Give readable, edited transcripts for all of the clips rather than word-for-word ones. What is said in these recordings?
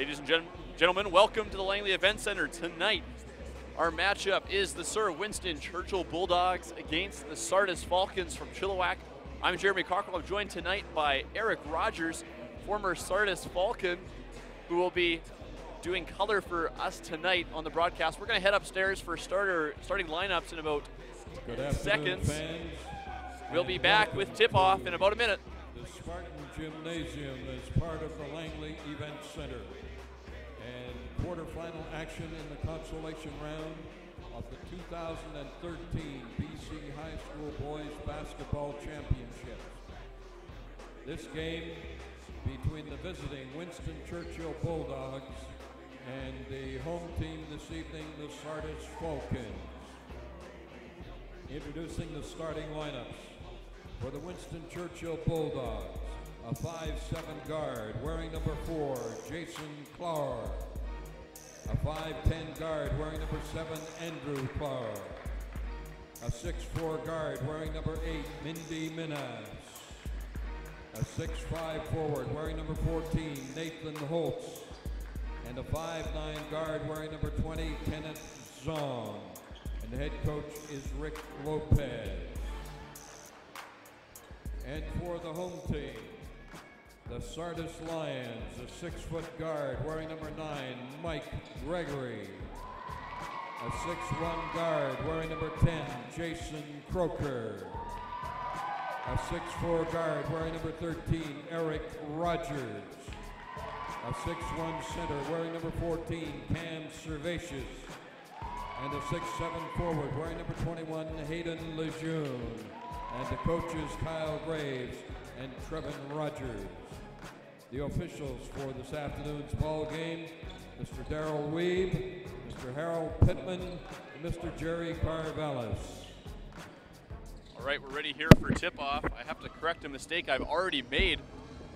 Ladies and gentlemen, welcome to the Langley Event Center. Tonight, our matchup is the Sir Winston Churchill Bulldogs against the Sardis Falcons from Chilliwack. I'm Jeremy Cockrell. I'm joined tonight by Eric Rogers, former Sardis Falcon, who will be doing color for us tonight on the broadcast. We're going to head upstairs for starting lineups in about seconds. Fans. We'll be back with tip-off in about a minute. The Spartan Gymnasium is part of the Langley Event Center. And quarterfinal action in the consolation round of the 2013 BC High School Boys Basketball Championships. This game between the visiting Winston Churchill Bulldogs and the home team this evening, the Sardis Falcons. Introducing the starting lineups. For the Winston Churchill Bulldogs, a 5'7" guard wearing number 4, Jason Clark. A 5'10" guard wearing number 7, Andrew Clark. A 6'4" guard wearing number 8, Mindy Minas. A 6'5" forward wearing number 14, Nathan Holtz. And a 5'9" guard wearing number 20, Kenneth Zong. And the head coach is Rick Lopez. And for the home team, the Sardis Lions, a 6-foot guard wearing number 9, Mike Gregory. A 6'1" guard wearing number 10, Jason Croker. A 6'4" guard wearing number 13, Eric Rogers. A 6'1" center wearing number 14, Cam Servatius. And a 6'7" forward wearing number 21, Hayden Lejeune. And the coaches, Kyle Graves and Trevin Rogers. The officials for this afternoon's ball game, Mr. Darrell Weeb, Mr. Harold Pittman, and Mr. Jerry Carvallis. All right, we're ready here for tip-off. I have to correct a mistake I've already made.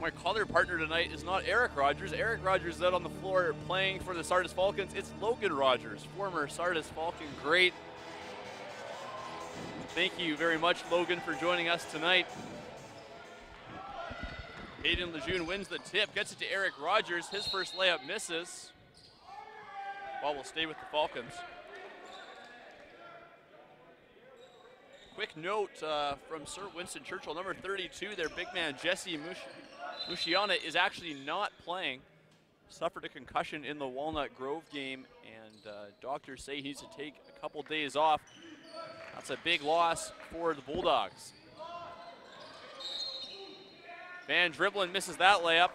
My color partner tonight is not Eric Rogers. Eric Rogers is out on the floor playing for the Sardis Falcons. It's Logan Rogers, former Sardis Falcon great. Thank you very much, Logan, for joining us tonight. Hayden Lejeune wins the tip, gets it to Eric Rogers. His first layup misses. Ball will stay with the Falcons. Quick note from Sir Winston Churchill, number 32, their big man Jesse Mushiana is actually not playing. Suffered a concussion in the Walnut Grove game, and doctors say he needs to take a couple days off. That's a big loss for the Bulldogs. Van Dribbelin misses that layup.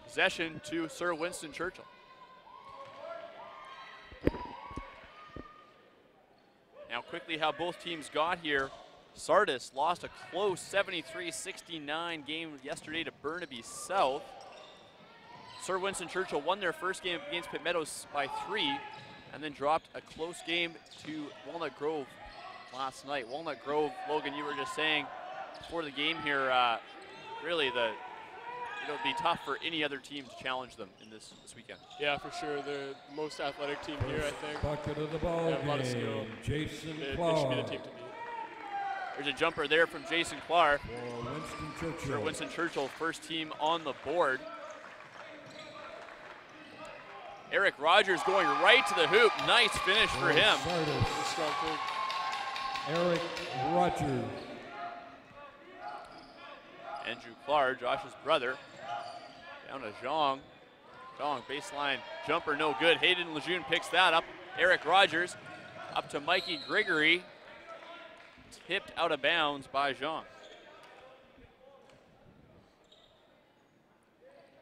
Possession to Sir Winston Churchill. Now quickly how both teams got here. Sardis lost a close 73-69 game yesterday to Burnaby South. Sir Winston Churchill won their first game against Pitt Meadows by 3 and then dropped a close game to Walnut Grove last night. Walnut Grove, Logan, you were just saying before the game here, really it'll be tough for any other team to challenge them in this weekend. Yeah, for sure. They're the most athletic team here, I think. Bucket of the ball they have a lot of skill. Jason They Clark. should be the team to beat. There's a jumper there from Jason Clark. For Winston Churchill. Sir Winston Churchill, first team on the board. Eric Rogers going right to the hoop. Nice finish for him. Sardis. Strong thing. Eric Rogers. Andrew Clark, Josh's brother. Down to Zhang. Zhang, baseline jumper, no good. Hayden Lejeune picks that up. Eric Rogers up to Mikey Gregory. Tipped out of bounds by Zhang.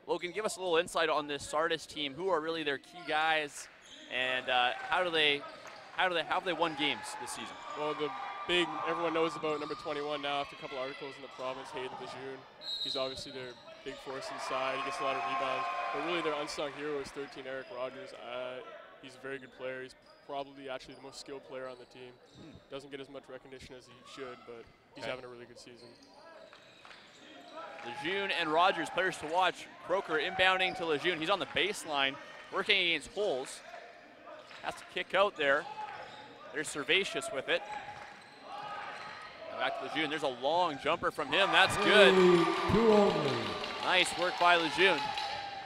Logan, give us a little insight on this Sardis team. Who are really their key guys, and how have they won games this season? Well, the big, everyone knows about number 21 now after a couple articles in the province, Hayden Lejeune. He's obviously their big force inside. He gets a lot of rebounds. But really their unsung hero is 13, Eric Rogers. He's a very good player. He's probably actually the most skilled player on the team. Doesn't get as much recognition as he should, but he's having a really good season. Lejeune and Rogers, players to watch. Croker inbounding to Lejeune. He's on the baseline, working against holes. Has to kick out there. There's Servatius with it. Back to Lejeune. There's a long jumper from him. That's good. Two only. Nice work by Lejeune.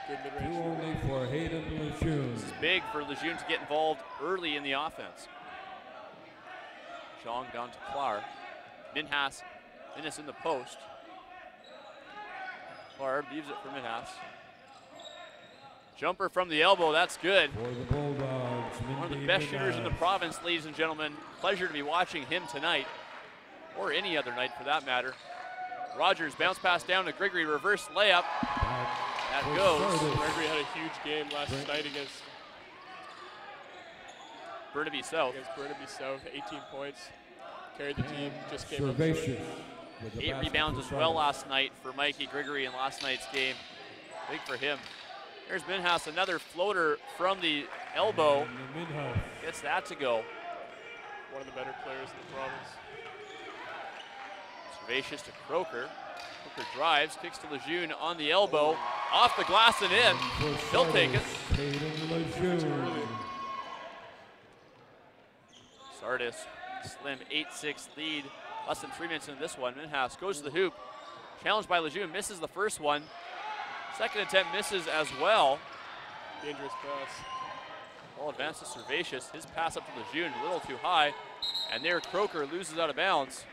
Good mid-range. 2 only for Hayden Lejeune. This is big for Lejeune to get involved early in the offense. Zhang down to Clar. Minhas in the post. Clar leaves it for Minhas. Jumper from the elbow, that's good. For the Bulldogs, One of the best shooters in the province, ladies and gentlemen. Pleasure to be watching him tonight, or any other night for that matter. Rogers bounce pass down to Gregory, reverse layup. That goes. Gregory had a huge game last night against Burnaby South. 18 points. Carried the team, just came up Servatius short. with the 8 basket rebounds for as well Sardis. last night for Mikey Gregory in last night's game. Big for him. There's Minhas, another floater from the elbow. And Minhas. Gets that to go. One of the better players in the province. Servatius to Croker. Croker drives, kicks to Lejeune on the elbow. Off the glass and in. And for He'll take it. Sardis, Hayden Lejeune. Sardis, slim 8-6 lead. Less than 3 minutes into this one. Minhas goes to the hoop. Challenged by Lejeune, misses the first one. Second attempt misses as well. Dangerous pass. Ball advanced to Servatius. His pass up to Lejeune, a little too high. And there Croker loses out of bounds.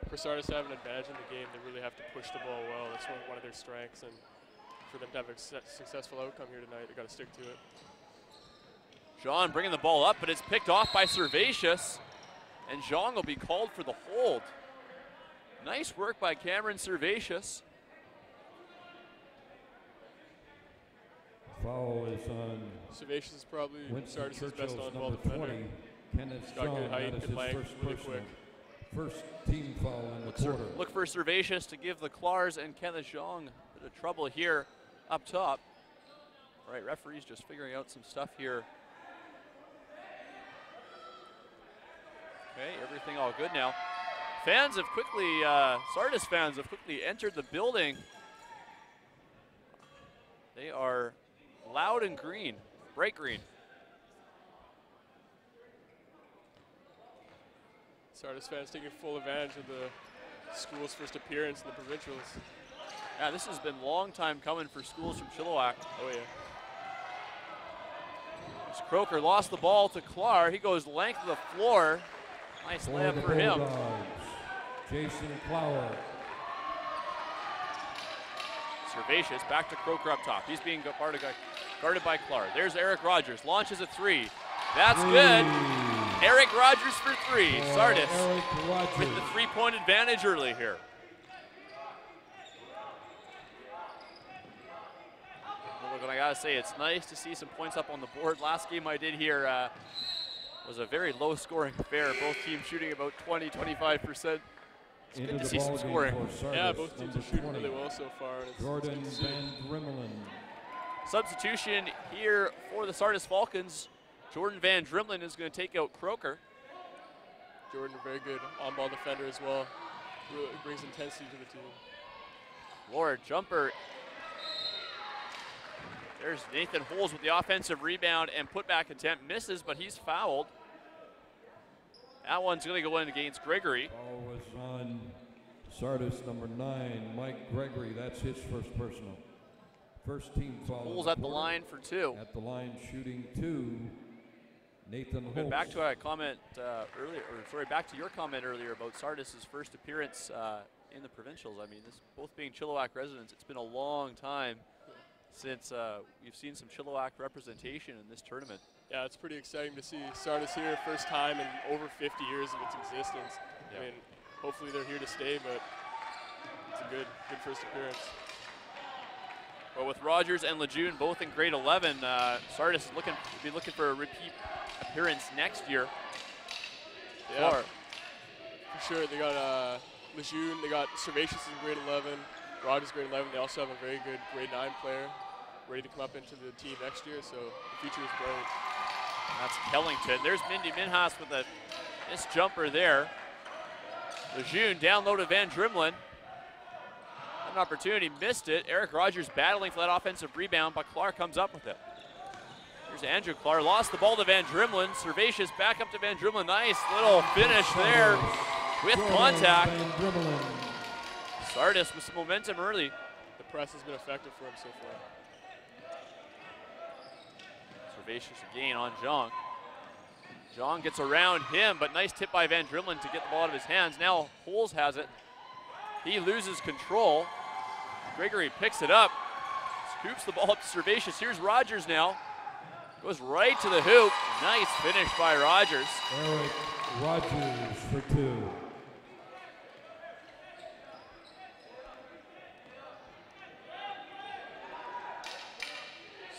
For Sardis to have an advantage in the game, they really have to push the ball well. That's one of their strengths. And for them to have a successful outcome here tonight, they got to stick to it. Jean bringing the ball up, but it's picked off by Servatius. And Jean will be called for the hold. Nice work by Cameron Servatius. Foul is on Servatius is probably Winston Sardis' best Churchill's on-ball number defender. 20. Kenneth He's got Shaw, good height, that is good his length, first really personal. quick. First team foul in the quarter. Look for Servatius to give the Clars and Kenneth Jeong a bit of trouble here up top. All right, referees just figuring out some stuff here. Okay, everything all good now. Fans have quickly, Sardis fans have quickly entered the building. They are loud and green, bright green. Sardis fans taking full advantage of the school's first appearance in the Provincials. Yeah, this has been a long time coming for schools from Chilliwack. Oh yeah. As Croker lost the ball to Clar. He goes length of the floor. Nice layup for him. Bulldogs, Jason Clower. Servatius back to Croker up top. He's being guarded by Clar. There's Eric Rogers. Launches a three. That's good. Eric Rogers for three. Sardis Eric Rogers. with the 3-point advantage early here. Well, look, I gotta say, it's nice to see some points up on the board. Last game I did here was a very low-scoring affair. Both teams shooting about 20–25%. It's good to see some scoring. Yeah, both teams are shooting really well so far. And Jordan Van Drimmelen. Substitution here for the Sardis Falcons. Jordan Van Drimmelen is going to take out Croker. Jordan, a very good on-ball defender as well. Really brings intensity to the team. Lord, jumper. There's Nathan Holes with the offensive rebound and putback attempt. Misses, but he's fouled. That one's going to go in against Gregory. Foul was on Sardis number 9, Mike Gregory. That's his first personal. First team foul. Holes at the line for two. At the line shooting 2, Nathan Holes. Back to a comment back to your comment earlier about Sardis' first appearance in the Provincials. I mean, this both being Chilliwack residents, it's been a long time since we've seen some Chilliwack representation in this tournament. Yeah, it's pretty exciting to see Sardis here, first time in over 50 years of its existence. Yeah. I mean, hopefully they're here to stay, but it's a good first appearance. Well, with Rogers and Lejeune both in grade 11, Sardis will be looking for a repeat appearance next year. Yeah, for sure. They got Lejeune, they got Servatius in grade 11, Rogers grade 11. They also have a very good grade 9 player ready to come up into the team next year, so the future is bright. That's Kellington. There's Mindy Minhas with a missed jumper there. Lejeune down low to Van Drimmelen. An opportunity, missed it. Eric Rogers battling for that offensive rebound, but Clar comes up with it. Here's Andrew Clar, lost the ball to Van Drimmelen. Servatius back up to Van Drimmelen. Nice little finish there with contact. Sardis with some momentum early. The press has been effective for him so far. Servatius again on Zhang. Zhang gets around him, but nice tip by Van Dremelen to get the ball out of his hands. Now Holes has it. He loses control. Gregory picks it up, scoops the ball up to Servatius. Here's Rogers now. Goes right to the hoop. Nice finish by Rogers. Eric Rogers for 2.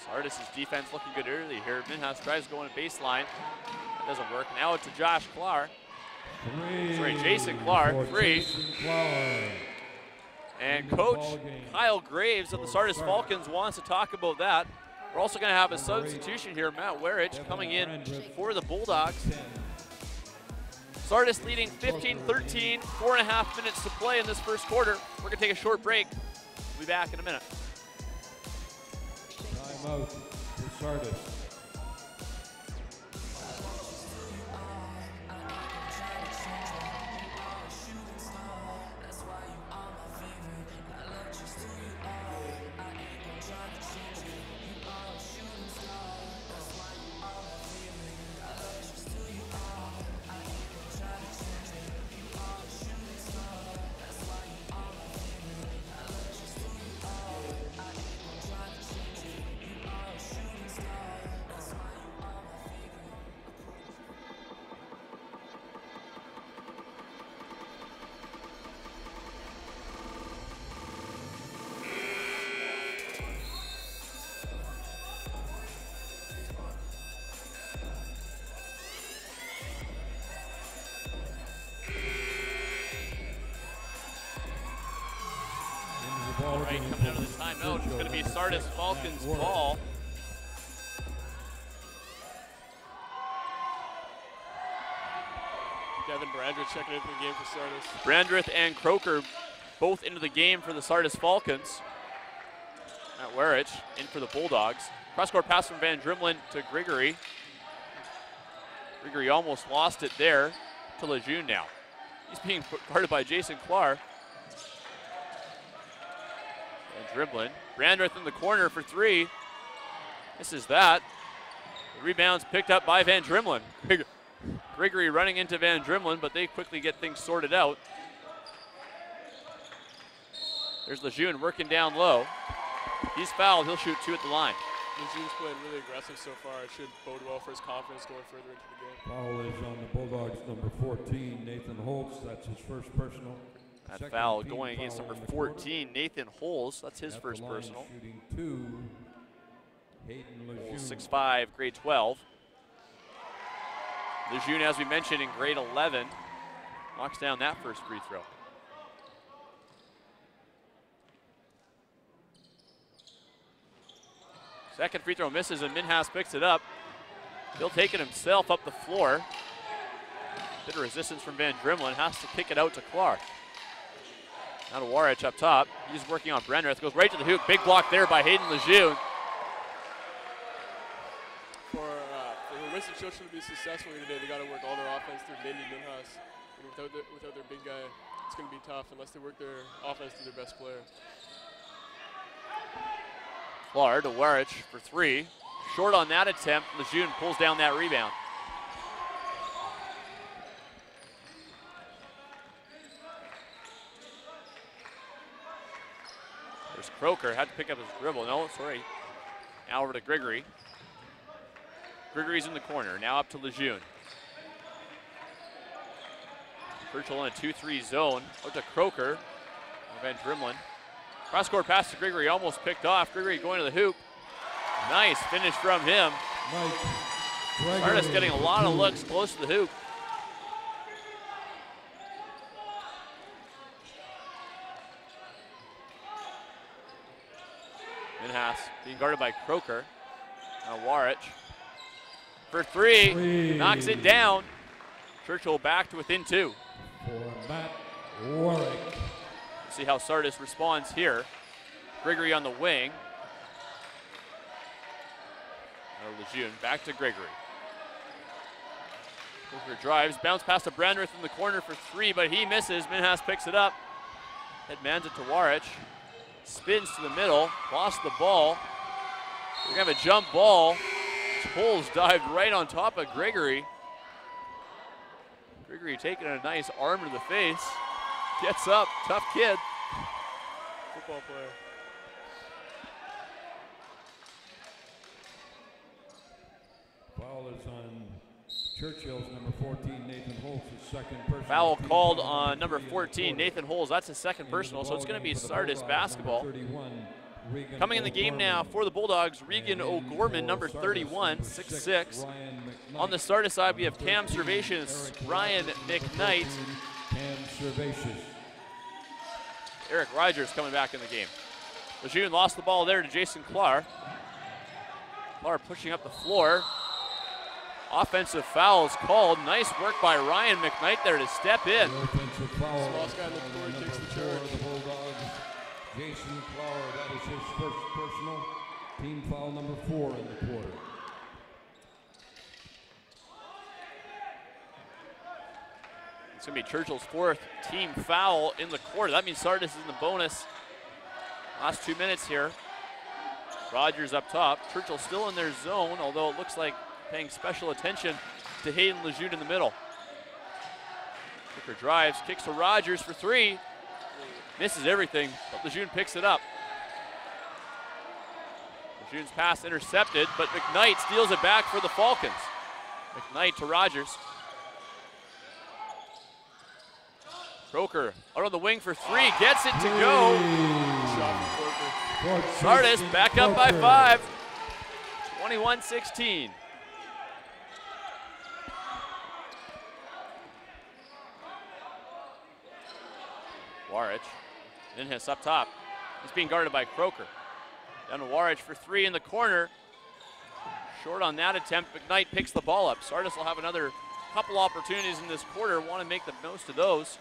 Sardis' defense looking good early here. Minhas tries going to baseline. That doesn't work. Now it's to Josh Clark. Jason Clark, 3. Jason Clark. And Coach Kyle Graves of the Sardis Falcons wants to talk about that. We're also going to have a substitution here. Matt Werich coming in for the Bulldogs. Sardis leading 15-13, 4.5 minutes to play in this first quarter. We're going to take a short break. We'll be back in a minute. Timeout for Sardis. All right, coming out of the timeout, it's going to be Sardis Falcons ball. Devin Brandreth checking into the game for Sardis. Brandreth and Croker both into the game for the Sardis Falcons. Matt Werich in for the Bulldogs. Cross-court pass from Van Dremelen to Grigory. Grigory almost lost it there to Lejeune now. He's being guarded by Jason Clark. Van Dremelen. Brandreth in the corner for 3. Misses that. The rebound's picked up by Van Dremelen. Grigory running into Van Dremelen, but they quickly get things sorted out. There's Lejeune working down low. He's fouled. He'll shoot 2 at the line. Lejeune's playing really aggressive so far. It should bode well for his confidence going further into the game. Foul is on the Bulldogs, number 14, Nathan Holtz. That's his first personal. That Second foul team going against foul number in the quarter. 14, Nathan Holes. That's his At first the line, personal. Shooting 2, Hayden Lejeune. Holes 6'5", grade 12. Lejeune, as we mentioned, in grade 11, knocks down that first free throw. Second free throw misses, and Minhas picks it up. He'll take it himself up the floor. Bit of resistance from Van Dremelen, has to kick it out to Clark. Now to Warich up top. He's working on Brandreth, goes right to the hoop. Big block there by Hayden Lejeune. For Winston Churchill to be successful here today, they got to work all their offense through Lindy Minhas. And without their big guy, it's going to be tough unless they work their offense through their best player. Clark to Warich for 3. Short on that attempt. Lejeune pulls down that rebound. There's Croker, had to pick up his dribble. No, sorry. Now over to Grigory. Grigory's in the corner, now up to Lejeune. Churchill in a 2-3 zone. Out to Croker. Van Dremelen. Cross-court pass to Grigory, almost picked off. Grigory going to the hoop. Nice finish from him. Sardis getting a lot of looks close to the hoop. Minhas being guarded by Croker. Now Warich for 3, knocks it down. Churchill back to within 2. For Matt Warwick. See how Sardis responds here. Grigory on the wing. Now Lejeune back to Grigory. Croker drives, bounce pass to Brandreth in the corner for 3, but he misses. Minhas picks it up. Headmans it to Warich. Spins to the middle, lost the ball. We're gonna have a jump ball. Holes dived right on top of Gregory. Gregory taking a nice arm to the face. Gets up, tough kid. Football player. Foul is on Churchill's number 14, Nathan Holtz, his second personal. Foul called on number 14, Nathan Holes. That's his second personal, so it's going to be Sardis basketball. Coming in the game now for the Bulldogs, Regan O'Gorman, number 31, 6'6". On the Sardis side, we have Cam Servatius, Ryan McKnight. Cam Servatius. Eric Rogers coming back in the game. Lejeune lost the ball there to Jason Clark. Clark pushing up the floor. Offensive foul is called. Nice work by Ryan McKnight there to step in. Offensive foul. Smallest guy in the floor takes the charge. The Bulldogs, Jason Clark, that is his first personal. Team foul number 4 in the quarter. It's going to be Churchill's 4th team foul in the quarter. That means Sardis is in the bonus. Last 2 minutes here. Rogers up top. Churchill still in their zone, although it looks like paying special attention to Hayden Lejeune in the middle. Hooker drives, kicks to Rogers for 3. Misses everything, but Lejeune picks it up. Lejeune's pass intercepted, but McKnight steals it back for the Falcons. McKnight to Rogers. Croker out on the wing for 3, gets it to go. Sardis back up by 5, 21-16. Warich, Ninhas up top. He's being guarded by Croker. Down to Warich for 3 in the corner. Short on that attempt. McKnight picks the ball up. Sardis will have another couple opportunities in this quarter. Want to make the most of those.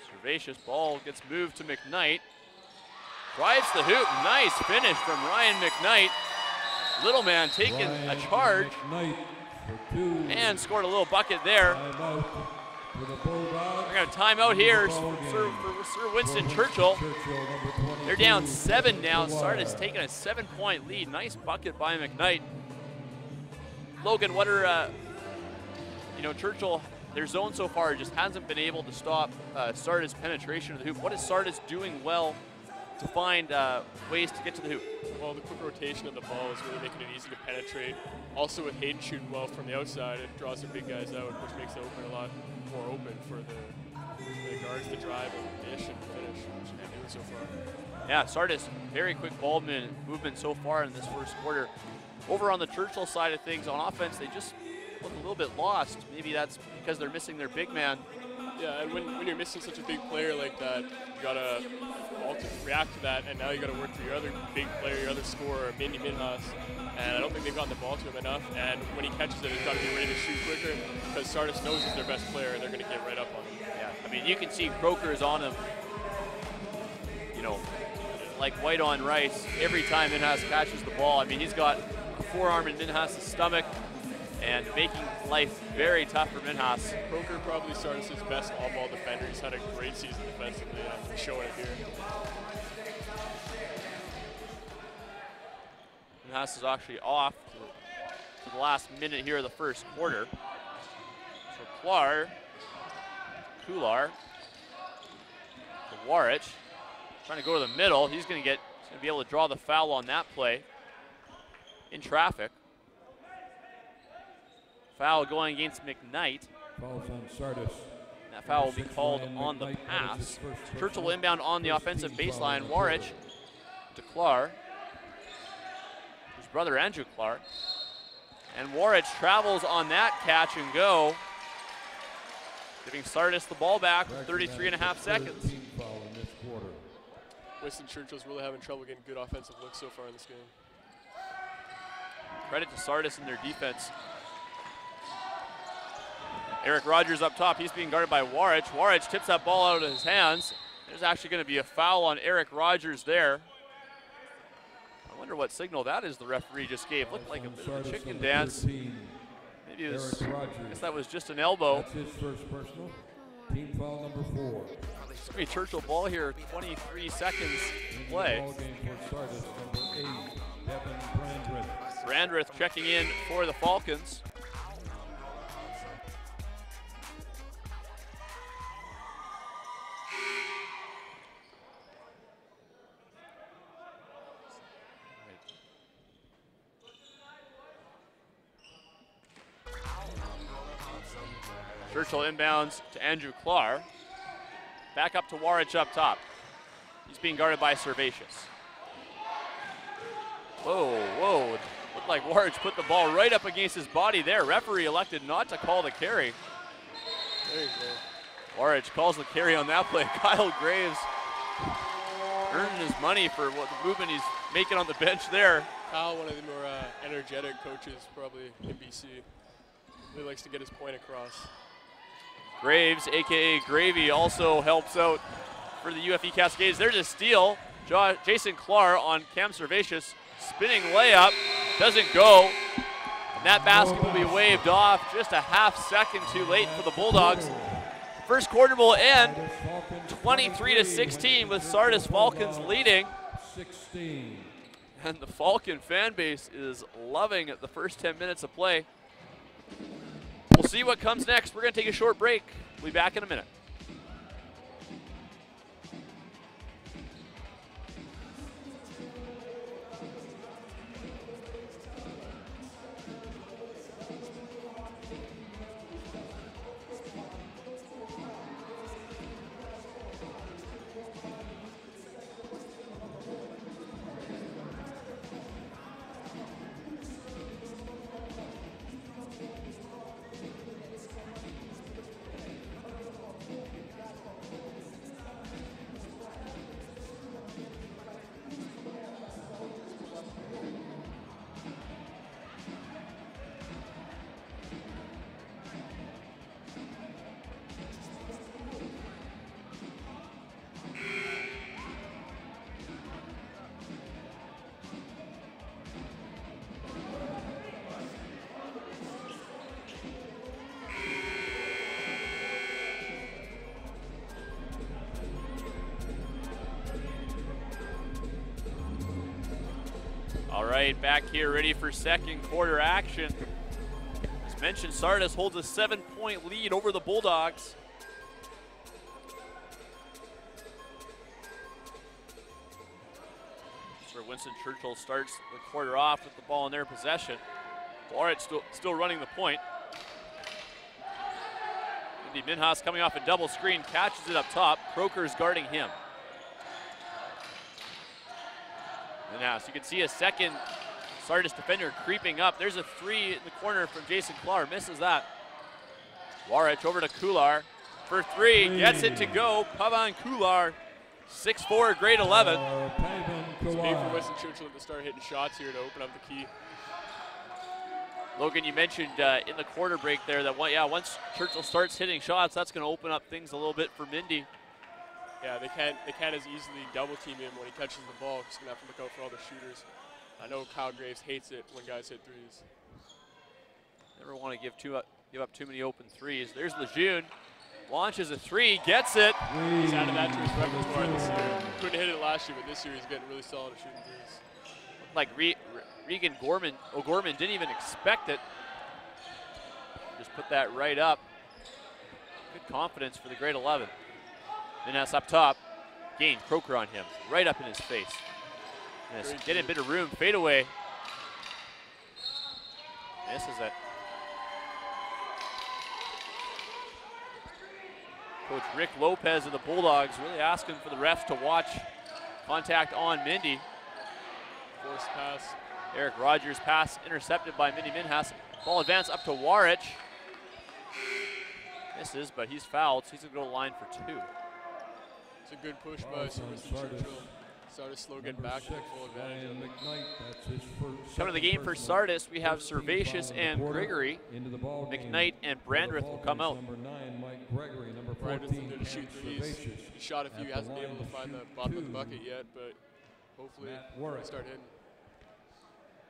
Servatius ball gets moved to McKnight. Drives the hoop. Nice finish from Ryan McKnight. Little man taking a charge and scored a little bucket there. We're going to time out here for Sir Winston Churchill. They're down 7 now. Sardis taking a 7-point lead. Nice bucket by McKnight. Logan, what are, Churchill, their zone so far just hasn't been able to stop Sardis' penetration of the hoop. What is Sardis doing well to find ways to get to the hoop? Well, the quick rotation of the ball is really making it easy to penetrate. Also with Hayden shooting well from the outside, it draws their big guys out, which makes it open a lot more open for the guards to drive and dish and finish, which they're doing so far. Yeah, Sardis, very quick ball movement so far in this first quarter. Over on the Churchill side of things, on offense, they just look a little bit lost. Maybe that's because they're missing their big man. Yeah, and when you're missing such a big player like that, you gotta react to that, and now you gotta work for your other big player, your other scorer, Mindy Minhas. And I don't think they've gotten the ball to him enough. And when he catches it, he's got to be ready to shoot quicker because Sardis knows he's their best player, and they're going to get right up on him. Yeah, I mean, you can see Croker is on him, like white on rice every time Minhas catches the ball. I mean, he's got a forearm in Minhas' stomach and making life very tough for Minhas. Croker probably Sardis' best all-ball defender. He's had a great season defensively. He's showing it here. Minhas is actually off to the last minute here of the first quarter. So Kular, to Warich, trying to go to the middle. He's going to be able to draw the foul on that play in traffic. Foul going against McKnight. Fouls on Sardis. That foul will be called on the pass. Churchill will inbound on the offensive baseline. Warich to Clark. His brother Andrew Clark. And Warich travels on that catch and go, giving Sardis the ball back with 33.5 seconds. Winston Churchill's really having trouble getting good offensive looks so far in this game. Credit to Sardis and their defense. Eric Rogers up top. He's being guarded by Warich. Warich tips that ball out of his hands. There's actually going to be a foul on Eric Rogers there. I wonder what signal that is the referee just gave. Looked like a bit of a chicken dance. Maybe it was, I guess that was just an elbow. That's his first personal. Team foul number 4. It's going to be Churchill ball here, 23 seconds to play. Ball game for Sardis, number 8, Devin Brandreth. Brandreth checking in for the Falcons. Churchill inbounds to Andrew Clark. Back up to Warich up top. He's being guarded by Servatius. Whoa, whoa. Looked like Warich put the ball right up against his body there. Referee elected not to call the carry. There you go. Warich calls the carry on that play. Kyle Graves earning his money for what the movement he's making on the bench there. Kyle, one of the more energetic coaches probably in BC. Really likes to get his point across. Graves, a.k.a. Gravy, also helps out for the UFE Cascades. There's a steal. Jason Clark on Cam Servatius. Spinning layup. Doesn't go. And that basket will be waved off just a half second too late for the Bulldogs. First quarter will end 23-16 with Sardis Falcons leading. 16. And the Falcon fan base is loving the first 10 minutes of play. We'll see what comes next. We're going to take a short break. We'll be back in a minute. All right, back here ready for second quarter action. As mentioned, Sardis holds a 7-point lead over the Bulldogs. Sir Winston Churchill starts the quarter off with the ball in their possession. Warich still running the point. Indy Minhas coming off a double screen, catches it up top. Croker's guarding him. Minhas, you can see a second Sardis defender creeping up. There's a three in the corner from Jason Klar, misses that. Warich over to Kular for three, gets it to go. Pavan Kular, 6'4", grade 11. It's big for Winston Churchill to start hitting shots here to open up the key. Logan, you mentioned in the quarter break there that once Churchill starts hitting shots, that's going to open up things a little bit for Mindy. Yeah, they can't as easily double team him when he catches the ball. Just gonna have to look out for all the shooters. I know Kyle Graves hates it when guys hit threes. Never want to give up too many open threes. There's Lejeune, launches a three, gets it. He's added that to his repertoire this year. Couldn't hit it last year, but this year he's getting really solid at shooting threes. Like Regan O'Gorman didn't even expect it. Just put that right up. Good confidence for the grade 11. Minhas up top, gain, Croker on him, right up in his face. Get a bit of room, fade away. Misses it. Coach Rick Lopez of the Bulldogs really asking for the refs to watch contact on Mindy. Forced pass. Eric Rogers' pass intercepted by Mindy Minhas. Ball advance up to Warich. Misses, but he's fouled, so he's going to go to the line for two. It's a good push by Winston Churchill. Sardis slow getting back to full advantage of it. Coming to the game for Sardis, we have Servatius and Gregory. McKnight and Brandreth will come out. Brandreth didn't shoot threes. He shot a few, hasn't been able to find the bottom of the bucket yet, but hopefully he'll start hitting.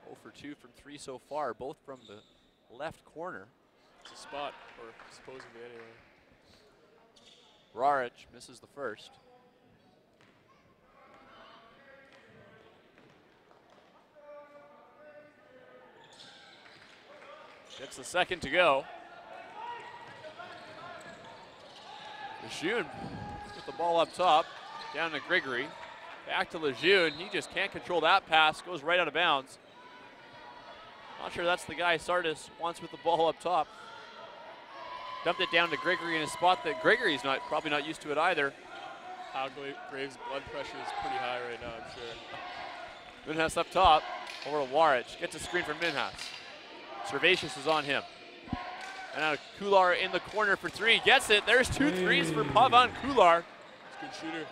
0 for 2 from 3 so far, both from the left corner. It's a spot, or supposedly anyway. Raric misses the first. Gets the second to go. Lejeune with the ball up top, down to Gregory. Back to Lejeune. He just can't control that pass. Goes right out of bounds. Not sure that's the guy Sardis wants with the ball up top. Dumped it down to Gregory in a spot that Gregory's probably not used to it either. Kyle Graves' blood pressure is pretty high right now, I'm sure. Minhas up top, over to Warich. Gets a screen from Minhas. Servatius is on him. And now Kular in the corner for three. Gets it. There's 2 threes for Pavan Kular. He's a good shooter.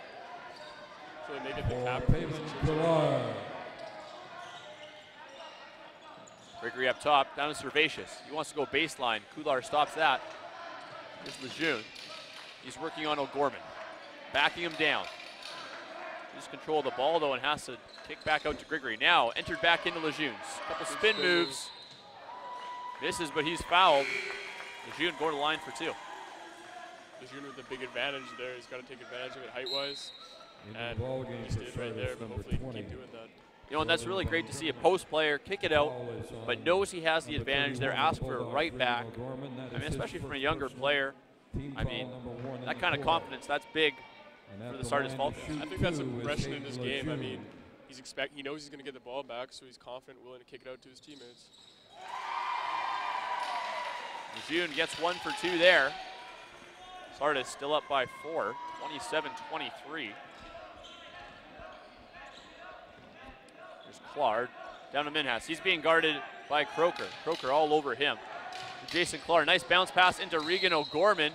So they make it the cap. Kular. Gregory up top, down to Servatius. He wants to go baseline. Kular stops that. Here's Lejeune. He's working on O'Gorman. Backing him down. He's control of the ball though and has to kick back out to Gregory. Now entered back into Lejeune's. Couple spin moves. Misses, but he's fouled. Lejeune going to the line for 2. Lejeune with a big advantage there. He's got to take advantage of it height-wise. And he for did right there, but hopefully he can keep doing that. You know, and that's really great to see a post player kick it out, but knows he has the advantage there, ask for it right back. I mean, especially from a younger player. I mean, that kind of confidence, that's big for the Sardis Falcons. I think that's a progression in this game. I mean, he knows he's going to get the ball back, so he's confident, willing to kick it out to his teammates. Lejeune gets 1 for 2 there. Sardis still up by 4, 27-23. There's Clark down to Minhas. He's being guarded by Croker. Croker all over him. Jason Clark, nice bounce pass into Regan O'Gorman.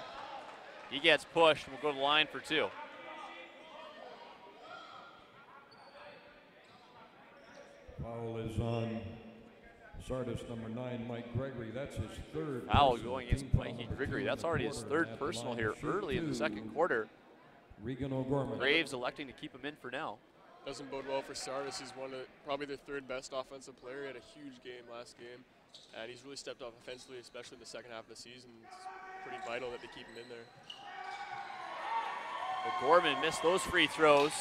He gets pushed and will go to the line for 2. Foul is on Sardis number 9, Mike Gregory. That's his 3rd. Foul going against Mikey Gregory. That's already his 3rd personal here early in the 2nd quarter. Regan O'Gorman. Graves electing to keep him in for now. Doesn't bode well for Sardis. He's probably their 3rd best offensive player. He had a huge game last game, and he's really stepped up offensively, especially in the 2nd half of the season. It's pretty vital that they keep him in there. O'Gorman missed those free throws.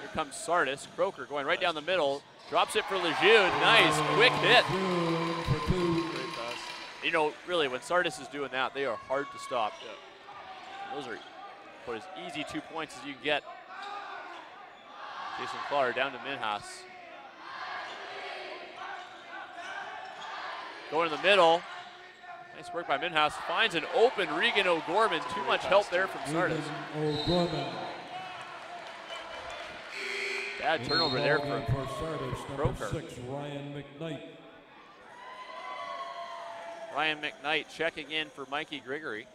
Here comes Sardis. Croker going right down the middle. Drops it for Lejeune. Nice, quick hit. Great pass. You know, really, when Sardis is doing that, they are hard to stop. Yeah. Those are about as easy 2 points as you can get. Jason Clark down to Minhas. Going in the middle. Nice work by Minhas. Finds an open Regan O'Gorman. Too much help there from Sardis. O'Gorman. Bad turnover there for Sardis, Croker. 6, Ryan McKnight. Ryan McKnight checking in for Mikey Gregory.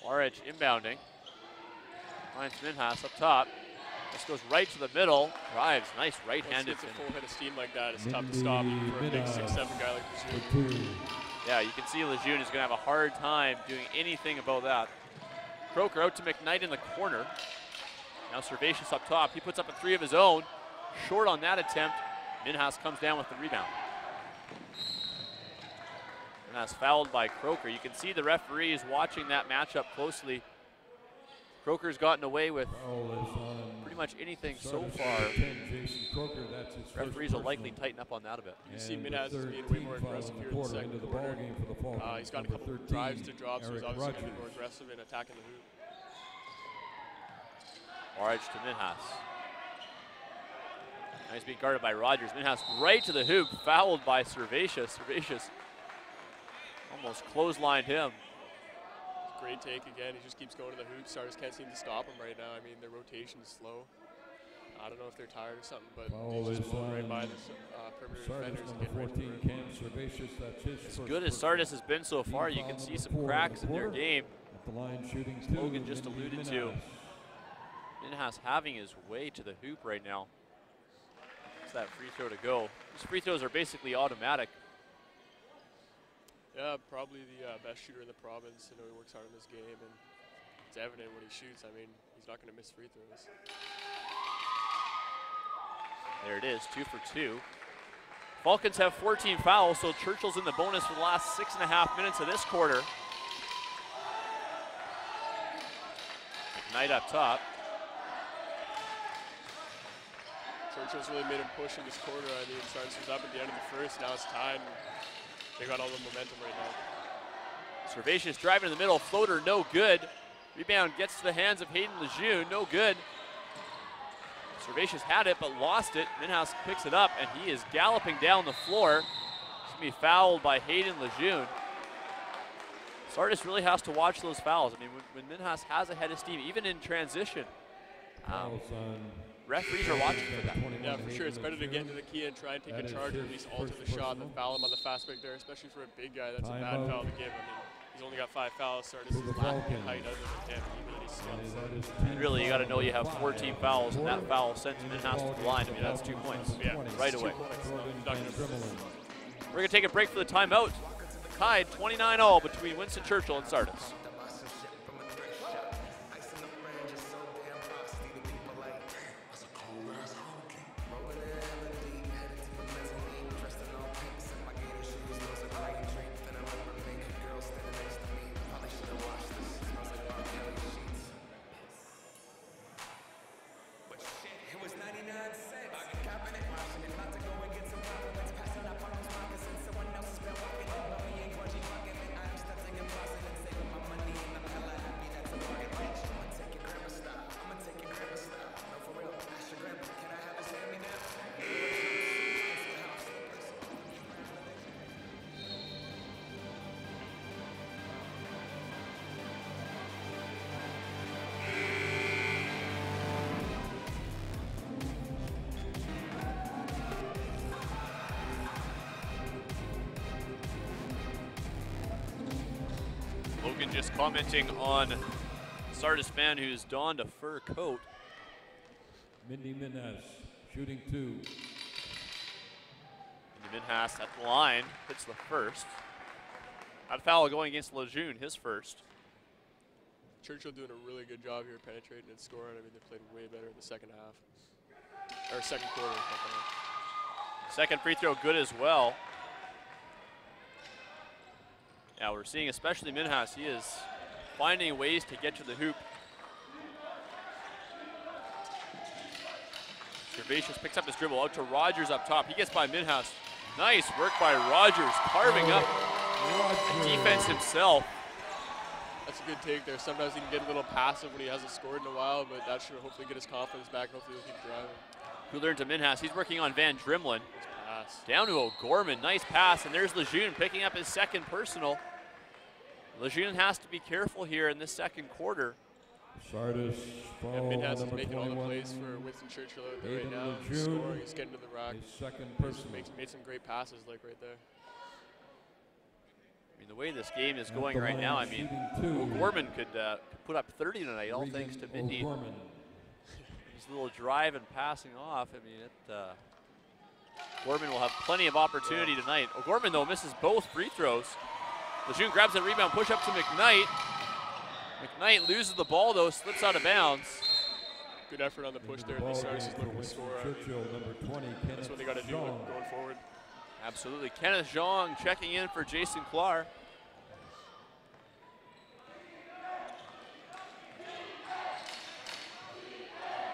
Warich inbounding. Finds Minhas up top. This goes right to the middle. Drives, nice right-handed. Once he gets a full head of steam like that, it's tough to stop even for a big 6'7" guy like Lejeune. Yeah, you can see Lejeune is going to have a hard time doing anything about that. Croker out to McKnight in the corner. Now Servatius up top. He puts up a 3 of his own. Short on that attempt. Minhas comes down with the rebound. Minhas fouled by Croker. You can see the referee is watching that matchup closely. Croker's gotten away with pretty much anything so far. Referees will likely tighten up on that a bit. You see Minhas is being way more aggressive here in the 2nd quarter. He's got a couple of drives to drop, so he's obviously going to be more aggressive in attacking the hoop. Warich to Minhas. Now he's being guarded by Rogers. Minhas right to the hoop, fouled by Servatius. Servatius almost clotheslined him. Great take again. He just keeps going to the hoop. Sardis can't seem to stop him right now. I mean, their rotation is slow. I don't know if they're tired or something, but they just blow right by the perimeter defenders and get right through it. As good as Sardis has been so far, you can see some cracks in their game. Logan just alluded to Minhas having his way to the hoop right now. It's that free throw to go. These free throws are basically automatic. Yeah, probably the best shooter in the province. You know, he works hard in this game, and it's evident when he shoots. I mean, he's not going to miss free throws. There it is, 2 for 2. Falcons have 14 fouls, so Churchill's in the bonus for the last 6.5 minutes of this quarter. Knight up top. Churchill's really made him push in this quarter. I mean, Sardis was up at the end of the first. Now it's tied. They got all the momentum right now. Servatius driving in the middle, floater no good. Rebound gets to the hands of Hayden Lejeune, no good. Servatius had it but lost it. Minhouse picks it up and he is galloping down the floor. He's gonna be fouled by Hayden Lejeune. Sardis really has to watch those fouls. I mean, when Minhouse has a head of steam, even in transition, referees are watching for that. Yeah, for sure. It's better to get into the key and try and take a charge or at least alter the shot than foul him on the fast break there, especially for a big guy. That's a bad foul to give. I mean, he's only got 5 fouls. Sardis is lacking in height other than him, even at his skill. And really, you got to know you have 14 fouls, and that foul sends Minhouse to the line. I mean, that's 2 points. Yeah, right away. We're going to take a break for the timeout. Tied 29-all between Winston Churchill and Sardis. Just commenting on Sardis fan who's donned a fur coat. Mindy Minhas shooting 2. Mindy Minhas at the line, hits the first. That foul going against Lejeune, his first. Churchill doing a really good job here penetrating and scoring. I mean, they played way better in the second half. Or second quarter. Second free throw good as well. Yeah, we're seeing especially Minhas, he is finding ways to get to the hoop. Servatius picks up his dribble out to Rogers up top. He gets by Minhas. Nice work by Rogers, carving up the defense himself. That's a good take there. Sometimes he can get a little passive when he hasn't scored in a while, but that should hopefully get his confidence back. Hopefully he'll keep driving. Who to Minhas. He's working on Van Drimlin. Down to O'Gorman, nice pass, and there's Lejeune picking up his second personal. Lejeune has to be careful here in this second quarter. Sardis, and Minhas is making all the plays for Winston Churchill out there right now. He's scoring, he's getting to the rack. Second personal. Made some great passes like right there. I mean, the way this game is going right now, I mean, O'Gorman could put up 30 tonight, all thanks to Mindy. His little drive and passing off. I mean, O'Gorman will have plenty of opportunity tonight. O'Gorman, though, misses both free throws. Lejeune grabs that rebound, push up to McKnight. McKnight loses the ball, though, slips out of bounds. Good effort on the push there. The Sardis is looking to score. Churchill, number 20, that's what they got to do going forward. Absolutely. Kenneth Zhang checking in for Jason Klar.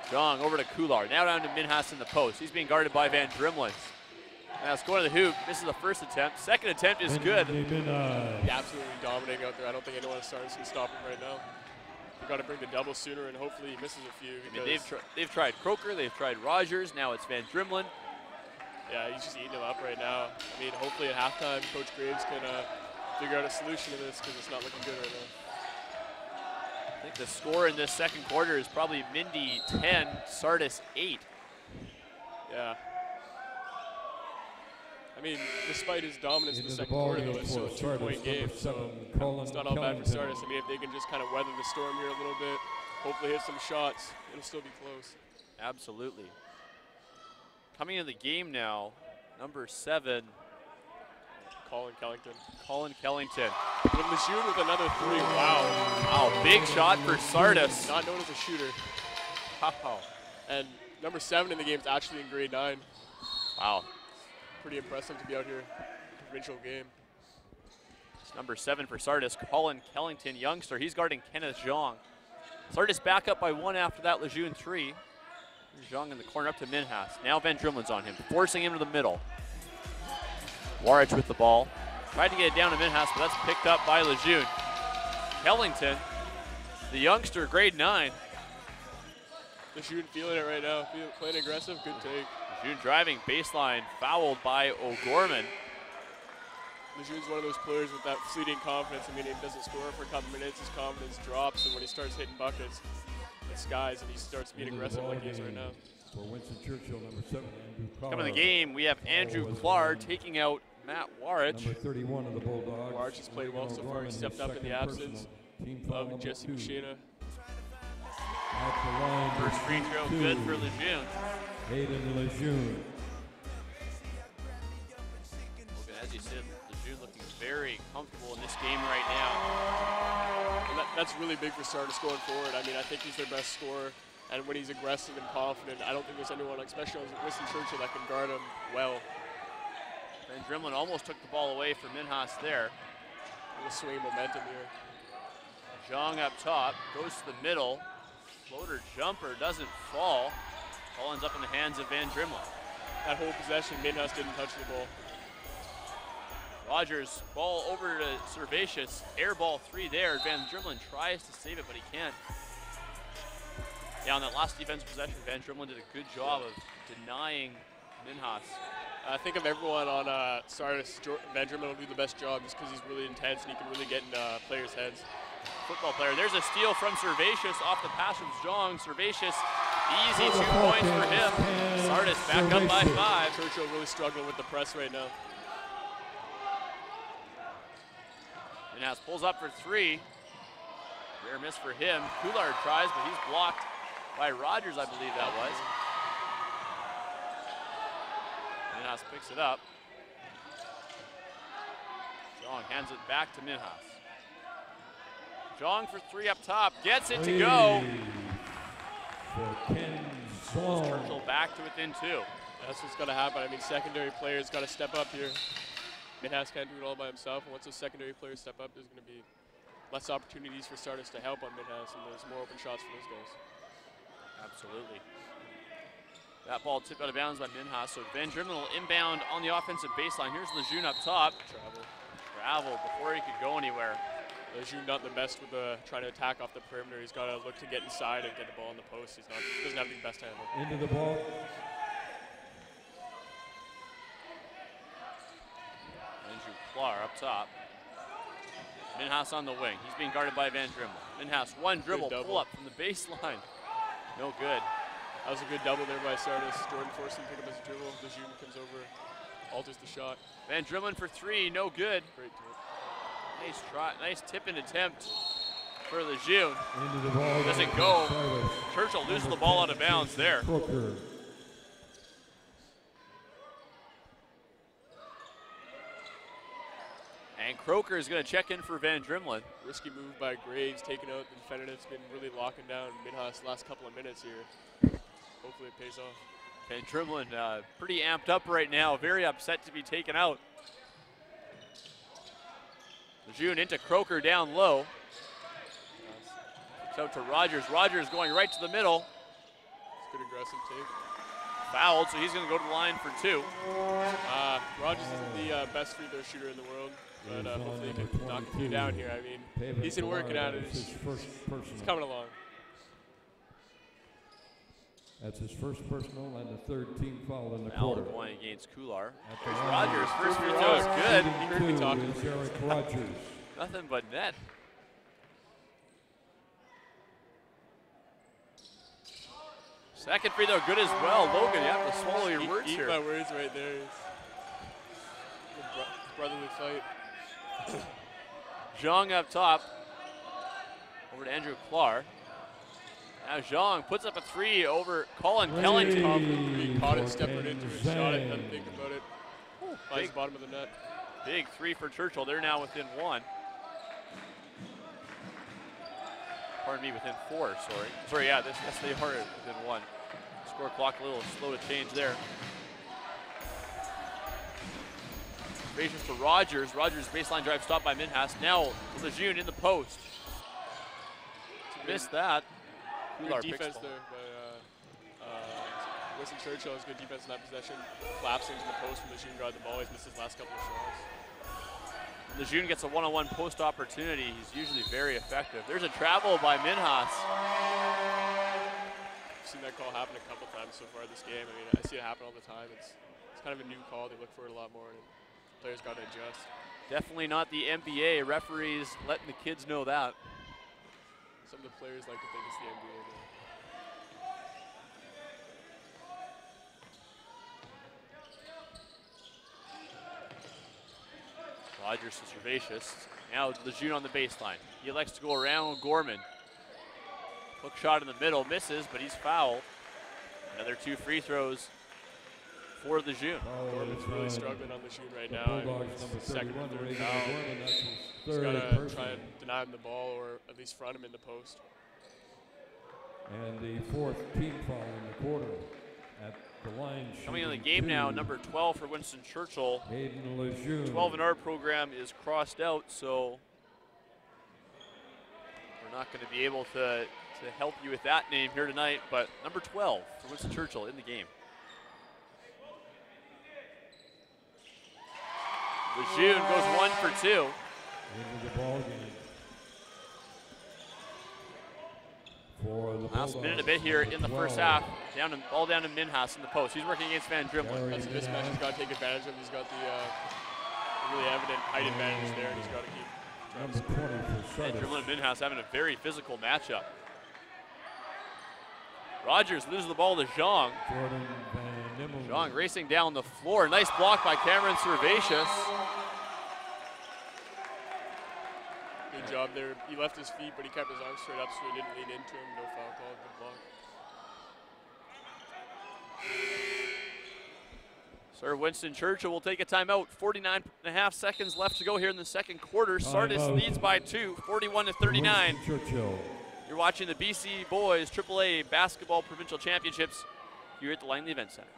Zhang over to Kular. Now down to Minhas in the post. He's being guarded by Van Drimlin. Now it's going to the hoop. This is the first attempt. Second attempt is good. Yeah, absolutely dominating out there. I don't think anyone at Sardis can stop him right now. We've got to bring the double sooner, and hopefully he misses a few. I mean, they've tried Croker, they've tried Rogers, now it's Van Drimlin. Yeah, he's just eating him up right now. I mean, hopefully at halftime, Coach Graves can figure out a solution to this because it's not looking good right now. I think the score in this second quarter is probably Mindy 10, Sardis 8. Yeah. I mean, despite his dominance in the second quarter, though, it's still a 2-point game, so it's not all bad for Sardis. I mean, if they can just kind of weather the storm here a little bit, hopefully hit some shots, it'll still be close. Absolutely. Coming into the game now, number 7, Colin Kellington. Colin Kellington. With Lejeune with another 3. Wow. Wow, big shot for Sardis. Not known as a shooter. Wow. And Number 7 in the game is actually in grade 9. Wow. Pretty impressive to be out here. Provincial game. It's number 7 for Sardis, Colin Kellington, youngster. He's guarding Kenneth Zhang. Sardis back up by 1 after that, Lejeune 3. Zhang in the corner up to Minhas. Now Van Drumlin's on him, forcing him to the middle. Warich with the ball. Tried to get it down to Minhas, but that's picked up by Lejeune. Kellington, the youngster, grade 9. Lejeune feeling it right now. Playing aggressive, good take. Lejeune driving baseline, fouled by O'Gorman. Lejeune's one of those players with that fleeting confidence. I mean, he doesn't score for a couple minutes, his confidence drops, and when he starts hitting buckets, it skies, and he starts being aggressive like he is right now. For Winston Churchill, number 7, Andrew Clark. Coming in the game, we have Andrew Clark taking out Matt Warich. Number 31 of the Bulldogs. Warich has played well so far. He stepped up in the absence of Jesse Bushena. First free throw good for Lejeune. Hayden Lejeune. As you said, Lejeune looking very comfortable in this game right now. And that's really big for Sardis going forward. I mean, I think he's their best scorer. And when he's aggressive and confident, I don't think there's anyone, especially Winston Churchill, that can guard him well. Van Drumlin almost took the ball away from Minhas there. We'll swing momentum here. Zhang up top, goes to the middle. Floater jumper doesn't fall. Ball ends up in the hands of Van Drumlin. That whole possession, Minhas didn't touch the ball. Rogers, ball over to Servatius. Air ball 3 there. Van Drumlin tries to save it, but he can't. Yeah, on that last defensive possession, Van Drumlin did a good job of denying Minhas. I think of everyone on Sardis, Van Drumlin will do the best job just because he's really intense and he can really get in players' heads. Football player. There's a steal from Servatius off the pass from Zhang. Servatius, easy 2 points for him. Sardis back up by 5. Churchill really struggling with the press right now. Minhas pulls up for 3. Rare miss for him. Coulard tries, but he's blocked by Rogers, I believe that was. Minhas picks it up. Zhang hands it back to Minhas. Zhang for 3 up top, gets it to go. Churchill back to within 2. That's what's going to happen. I mean, secondary players got to step up here. Minhas can't do it all by himself, and once those secondary players step up, there's going to be less opportunities for Sardis to help on Minhas, and there's more open shots for those guys. Absolutely. That ball tipped out of bounds by Minhas, so Van Drumlin will inbound on the offensive baseline. Here's Lejeune up top. Travel before he could go anywhere. Lejeune not the best with trying to attack off the perimeter. He's got to look to get inside and get the ball in the post. He doesn't have the best handle. Into the ball. Andrew Clark up top. Minhas on the wing. He's being guarded by Van Drumlin. Minhas, 1 dribble, pull up from the baseline. No good. That was a good double there by Sardis. Jordan forced him to pick up his dribble. Lejeune comes over, alters the shot. Van Drumlin for 3, no good. Great tip. Nice try, nice tip and attempt for Lejeune. Into the ball. Doesn't go. Churchill loses the ball out of bounds there. Crooker. And Croker is going to check in for Van Drumlin. Risky move by Graves, taking out the defender that's been really locking down Minhas the last couple of minutes here. Hopefully it pays off. Van Drumlin pretty amped up right now, very upset to be taken out. Lejeune into Croker down low. It's out to Rogers. Rogers going right to the middle. It's good aggressive take. Fouled, so he's going to go to the line for 2. Rogers isn't the best free throw shooter in the world, but hopefully he can knock a few down here. I mean, he's been working at it. It's coming along. That's his first personal and the 3rd team foul in the Foul quarter. going against Kular. There's Rogers. First free throw is good. He heard me talking. Eric Rogers. Nothing but net. Second free throw good as well. Logan, you have to swallow your words here. Eat my words right there. Brotherly fight. Zhang up top. Over to Andrew Clark. Now Zhang puts up a 3 over Colin Kellington. He caught it, stepped it into it, shot it, doesn't think about it. Finds the bottom of the net. Big 3 for Churchill. They're now within 1. Pardon me, within 4, sorry. Sorry, yeah, yes, they are within 1. Score clock a little slow to change there. Gracious to Rogers. Rogers baseline drive stopped by Minhas. Now Lejeune in the post. Missed that. Good defense there by Winston Churchill has good defense in that possession. Collapsing to the post when Lejeune got the ball. He's missed his last couple of shots. Lejeune gets a one-on-one post opportunity. He's usually very effective. There's a travel by Minhas. I've seen that call happen a couple times so far this game. I mean, I see it happen all the time. It's kind of a new call. They look for it a lot more, and players got to adjust. Definitely not the NBA. Referees letting the kids know that. Some of the players like to think it's the NBA, though. Rogers to Servatius. Now Lejeune on the baseline. He likes to go around Gorman. Hook shot in the middle, misses, but he's fouled. Another 2 free throws for Lejeune. Gorman's really struggling on Lejeune right now. Second and third foul. He's got to try and deny him the ball or at least front him in the post. And the 4th team foul in the quarter at the line. Coming in the game now, number 12 for Winston Churchill. Hayden Lejeune. 12 in our program is crossed out, so we're not going to be able to help you with that name here tonight, but number 12 for Winston Churchill in the game. Lejeune goes 1 for 2. Into the ball game. For the Last minute a bit here in the first half. Ball down to Minhas in the post. He's working against Van Dribbelen. That's a mismatch he's got to take advantage of. He's got the really evident height advantage there, and he's got to keep trying to score. Van Dribbelen and Minhas having a very physical matchup. Rogers loses the ball to Zhang. Zhang racing down the floor. Nice block by Cameron Servatius. Good job there. He left his feet, but he kept his arms straight up so he didn't lean into him. No foul call. Good block. Sir Winston Churchill will take a timeout. 49.5 seconds left to go here in the second quarter. Sardis leads by 2, 41-39. You're watching the BC Boys AAA Basketball Provincial Championships here at the Langley Event Center.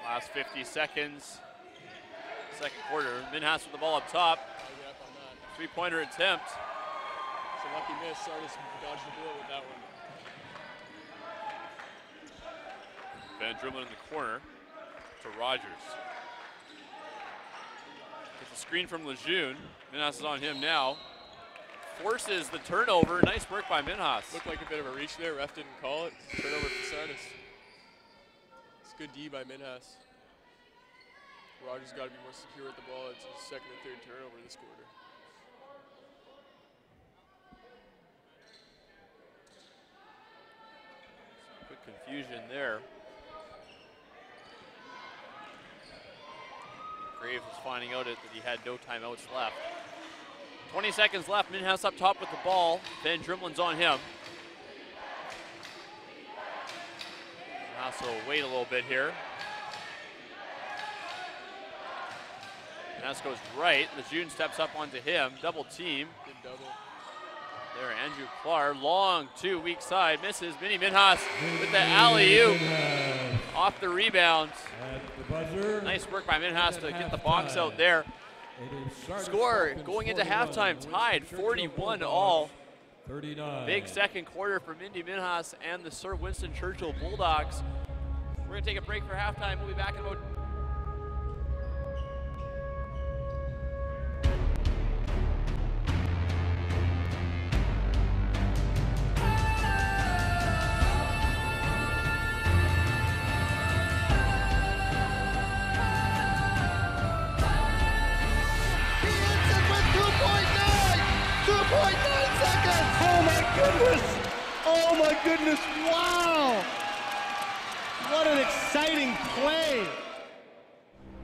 Last 50 seconds, second quarter. Minhas with the ball up top. Three-pointer attempt. It's a lucky miss. Sardis dodged the bullet with that one. Van Dribbelen in the corner to Rogers. Gets a screen from Lejeune. Minhas is on him now. Forces the turnover. Nice work by Minhas. Looked like a bit of a reach there. Ref didn't call it. Turnover for Sardis. It's good D by Minhas. Rogers got to be more secure with the ball. It's his second or third turnover this quarter. Quick confusion there. Graves was finding out that he had no timeouts left. 20 seconds left. Minhas up top with the ball. Van Dribbelen's on him. Also wait a little bit here. Minhas goes right. Lejeune steps up onto him. Double team. Good double. There, Andrew Clark, long two, weak side, misses. Minnie Minhas with the alley-oop off the rebound. Nice work by Minhas to get the box out there. Score going into halftime, tied 41 all. Big second quarter for Mindy Minhas and the Sir Winston Churchill Bulldogs. We're gonna take a break for halftime. We'll be back in about Oh my goodness, wow! What an exciting play!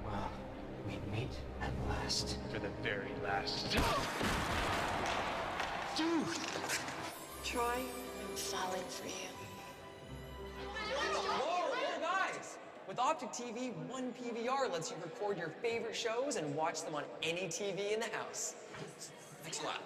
Well, we meet at last. For the very last. Dude! Troy, I'm falling for you. Whoa, guys! With Optic TV, one PVR lets you record your favorite shows and watch them on any TV in the house. Thanks a lot.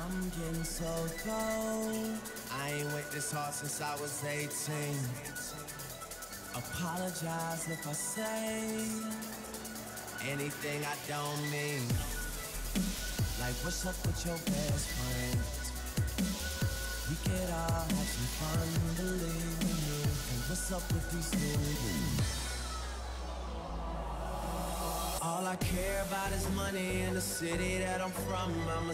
I'm getting so cold. I ain't went this hard since I was 18. Apologize if I say anything I don't mean. Like, what's up with your best friend? We could all have some fun, believe me. And what's up with these niggas? All I care about is money in the city that I'm from. I'ma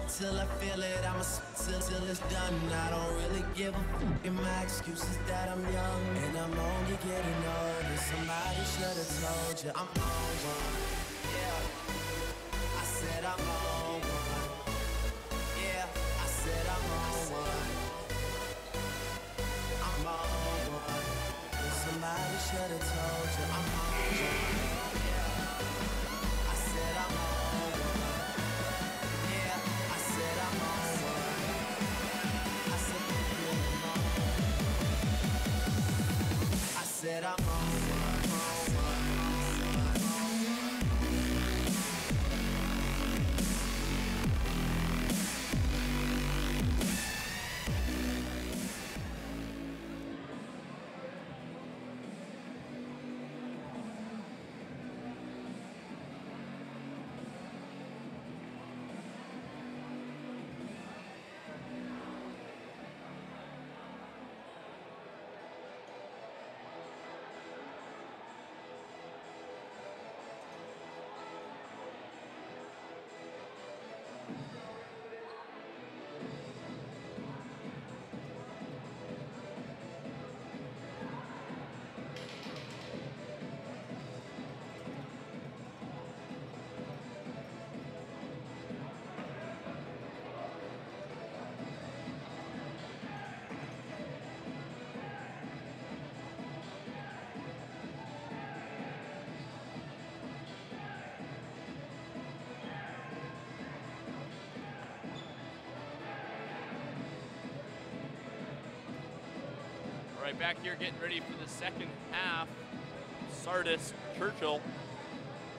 till I feel it, I'ma till it's done. I don't really give a fuck. And my excuse is that I'm young and I'm only getting older. Somebody should have told you I'm on one. Yeah, I said I'm on one. Yeah, I said I'm on one. I'm on one. Somebody should have told you I'm on one. Said I'm on one. Right back here getting ready for the second half. Sardis, Churchill.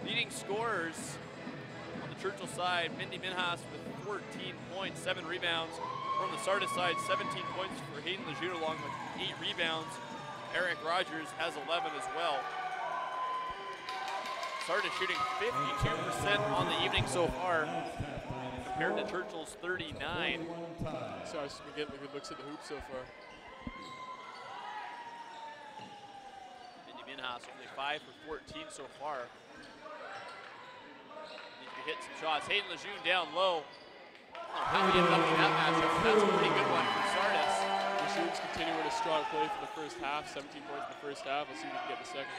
Leading scorers on the Churchill side, Mindy Minhas with 14 points, 7 rebounds. From the Sardis side, 17 points for Hayden Lejeune along with 8 rebounds. Eric Rogers has 11 as well. Sardis shooting 52% on the evening so far compared to Churchill's 39. Sardis has been getting the good looks at the hoop so far. Minhas only 5 for 14 so far. Needs to hit some shots. Hayden Lejeune down low. Oh, how he ended up in that matchup, but that's a pretty good one for Sardis. Lejeune's continuing a strong play for the first half. 17 points in the first half. Let's see if he can get the second.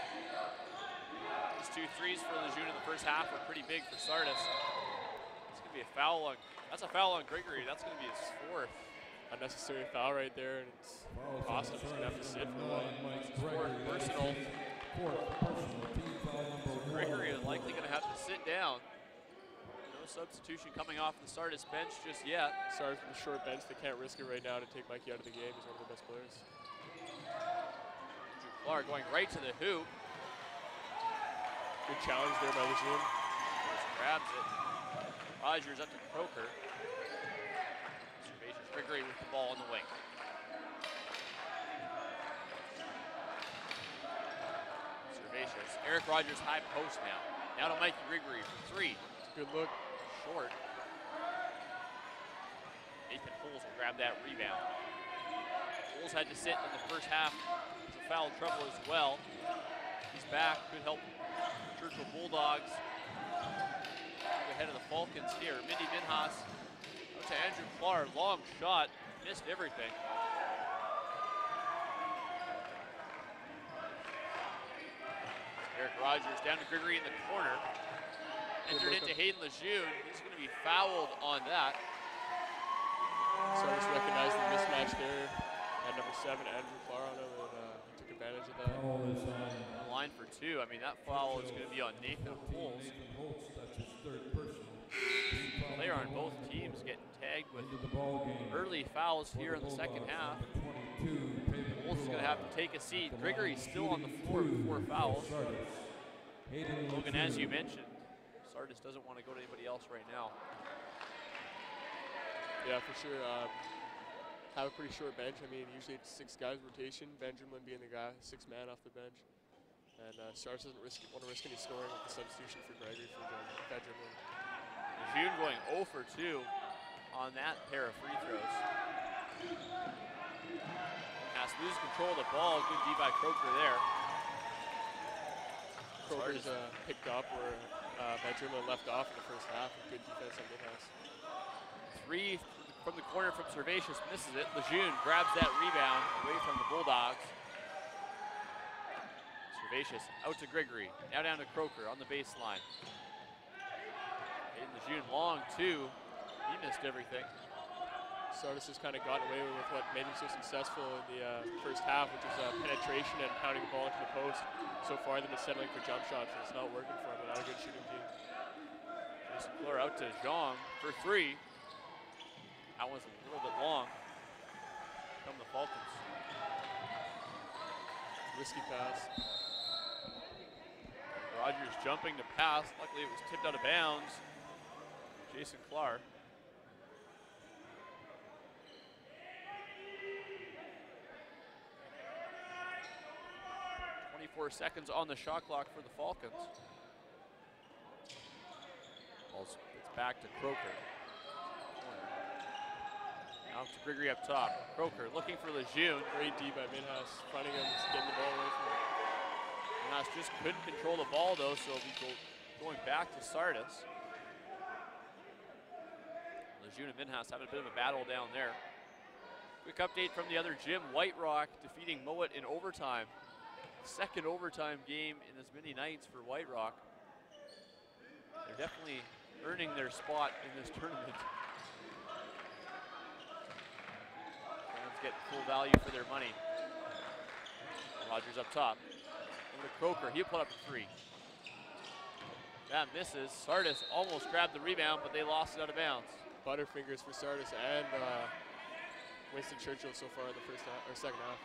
Those 2 threes for Lejeune in the first half were pretty big for Sardis. It's going to be a foul on, that's a foul on Gregory. That's going to be his 4th. Unnecessary foul right there, and it's Austin just going to have to sit for a while. Fourth personal. Gregory is likely going to have to sit down. No substitution coming off the Sardis bench just yet. Sardis with a short bench. They can't risk it right now to take Mikey out of the game. He's one of the best players. Andrew Clark going right to the hoop. Good challenge there by Lejeune. Just grabs it. Rogers up to Croker. Gregory with the ball on the wing. Servatius. Eric Rogers high post now. Now to Mikey Gregory for 3. Good look. Short. Nathan Holes will grab that rebound. Holes had to sit in the first half. He's a foul trouble as well. He's back. Could help Churchill Bulldogs. Ahead of the Falcons here. Mindy Minhas. To Andrew Clark, long shot, missed everything. Eric Rogers down to Gregory in the corner. Entered into Hayden Lejeune. He's going to be fouled on that. Sardis recognized the mismatch there. Had number 7, Andrew Clark, on him, and took advantage of that. On line for 2. I mean, that foul is going to be on Nathan Holes. That's his 3rd personal. Player on both teams getting tagged with early fouls here in the second half. Holes is going to have to take a seat. Gregory's still on the floor with 4 fouls. Logan, as you mentioned, Sardis doesn't want to go to anybody else right now. Yeah, for sure. Have a pretty short bench. I mean, usually it's 6 guys rotation. Benjamin being the guy, 6th man off the bench. And Sardis doesn't want to risk any scoring with the substitution for Gregory for Benjamin. June going 0 for 2 on that pair of free throws. Has loses control of the ball. Good D by Croker there. Croker's picked up where Benjamin left off in the first half with good defense on Midhouse. 3 from the corner from Servatius, misses it. Lejeune grabs that rebound away from the Bulldogs. Servatius out to Gregory, now down to Croker on the baseline. Aiden Lejeune long 2, he missed everything. Sardis has kind of gotten away with what made him so successful in the first half, which was penetration and pounding the ball into the post. So far, they've been settling for jump shots, and it's not working for them. They're not a good shooting team. Jason Fleur out to Zhang for 3. That was a little bit long. Come the Falcons. Risky pass. Rogers jumping to pass. Luckily, it was tipped out of bounds. Jason Clark. 24 seconds on the shot clock for the Falcons. It's back to Croker. Now to Gregory up top. Croker looking for Lejeune. Great D by Midhouse, finding him, getting the ball away from him. Midhouse just couldn't control the ball though, so it'll be going back to Sardis. Lejeune and Midhouse having a bit of a battle down there. Quick update from the other gym. White Rock defeating Mowat in overtime. Second overtime game in as many nights for White Rock. They're definitely earning their spot in this tournament. Fans get full value for their money. Rogers up top. Over to Croker, he'll put up a 3. That misses. Sardis almost grabbed the rebound, but they lost it out of bounds. Butterfingers for Sardis and Winston Churchill so far in the first half, or second half.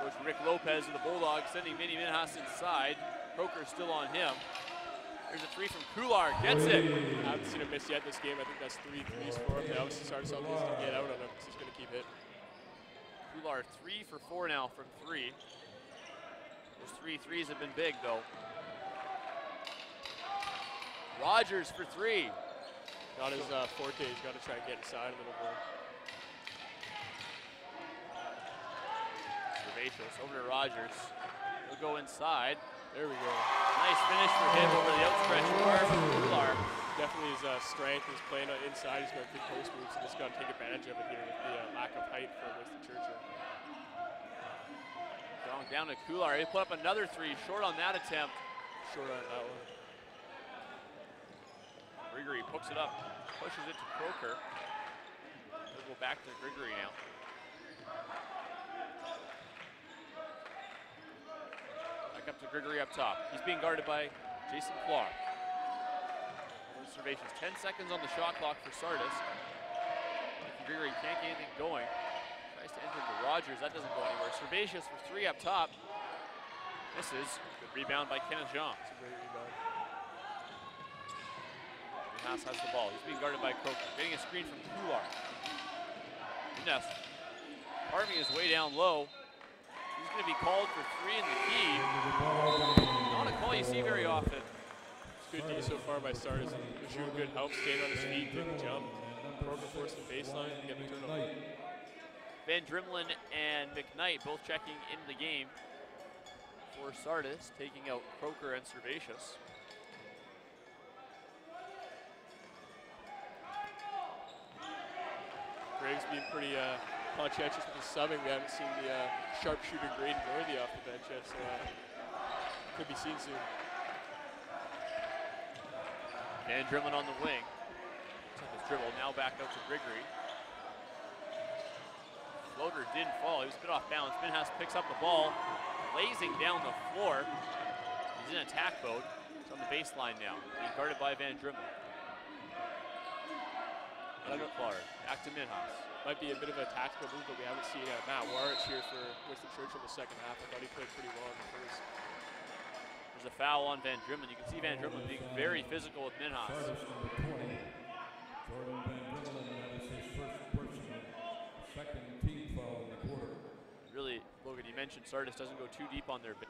Coach Rick Lopez of the Bulldogs sending Vinny Minhas inside. Croker still on him. There's a 3 from Kular, gets it. I haven't seen him miss yet this game. I think that's 3 threes for him. They obviously Sardis needs to get out on him because he's going to keep hitting. Kular 3 for 4 now from 3. Those 3 threes have been big though. Rogers for 3. Not his forte, he's got to try and get inside a little more. Servatius over to Rogers. He'll go inside. There we go. Nice finish for him over the outstretched arm from Kular. Definitely his strength is playing inside. He's got good post moves, and just got to take advantage of it here with the lack of height for Winston Churchill. Going down to Kular. He put up another 3, short on that attempt. Short on that one. Gregory hooks it up, pushes it to Croker. He'll go back to Gregory now. Back up to Gregory up top. He's being guarded by Jason Clark. Observations, 10 seconds on the shot clock for Sardis. Gregory can't get anything going. Tries to enter into Rogers, that doesn't go anywhere. Servatius for 3 up top. Misses. Good rebound by Kenneth Jean. It's a great rebound. Haas has the ball. He's being guarded by Croker. Getting a screen from Kular. Ness carving his way down low. He's going to be called for 3 in the key. Not a call you see very often. Good D so far by Sardis. Lejeune good help, staying on his feet, didn't jump. Croker forced the baseline and get the turnover. Van Drimlin and McKnight both checking into the game for Sardis, taking out Croker and Servatius. Greg's being pretty conscientious with his subbing. We haven't seen the sharpshooter Graydon Worthy off the bench yet, so could be seen soon. Van Drimlin on the wing. Took his dribble, now back out to Gregory. Floater didn't fall, he was a bit off balance. Minhas picks up the ball, blazing down the floor. He's in attack mode. He's on the baseline now, being guarded by Van Drimlin. Back to Minhas. Might be a bit of a tactical move, but we haven't seen Matt Warrich here for Winston Churchill in the second half. I thought he played pretty well in the first. There's a foul on Van Drimmen. You can see Van Drimmen being very physical with Minhas. Sardis number 20, Jordan Van Drimmen, that is his first personal, second team foul in the quarter. Really, Logan, you mentioned Sardis doesn't go too deep on their bench.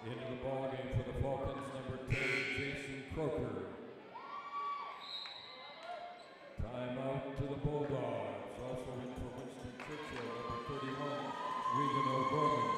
Into the ball game for the Falcons, number 10, Jason Croker. Timeout to the Bulldogs. Also in for Winston Churchill, number 31, Regan O'Gorman.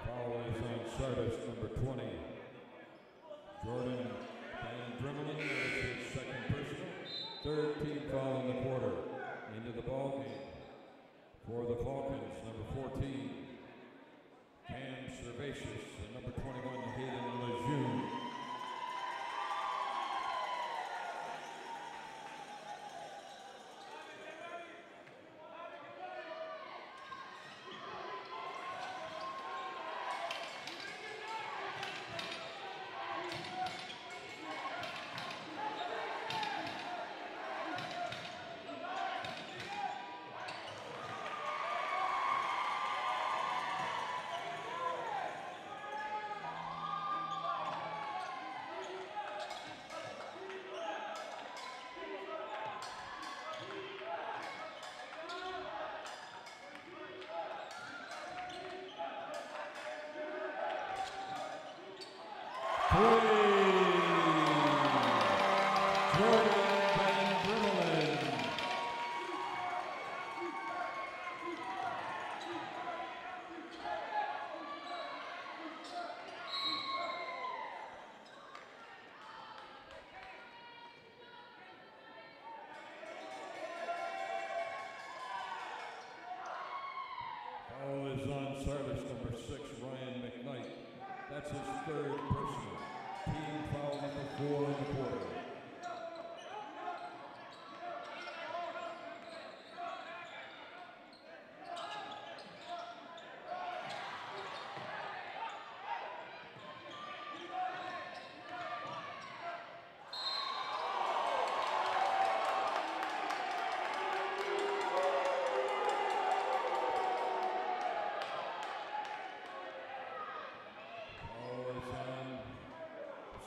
Foul is on Sardis, number 20. Jordan Van Drimmen, that is his second personal. Third team foul in the quarter. Into the ball game for the Falcons, number 14, Cam Servatius, and number 21, Hayden Lejeune. Jordan Van Drimmen. Sardis, number 6, Ryan McKnight. That's his third personal. Team foul number 4 in the quarter.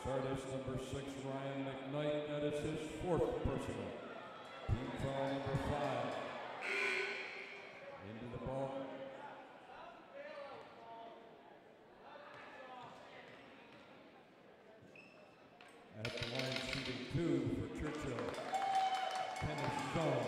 Sardis, number 6, Ryan McKnight. That is his fourth personal. Team foul number 5. Into the ball. At the line, shooting 2 for Churchill. Tennis zone.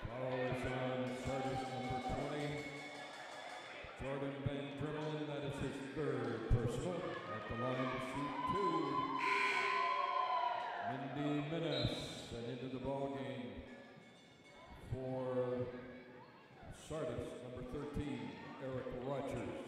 Foul is on Sardis, number 20. Jordan Van Drimmelen, that is his third personal. At the line to shoot 2. Mindy Minnis, and into the ball game for Sardis, number 13, Eric Rogers.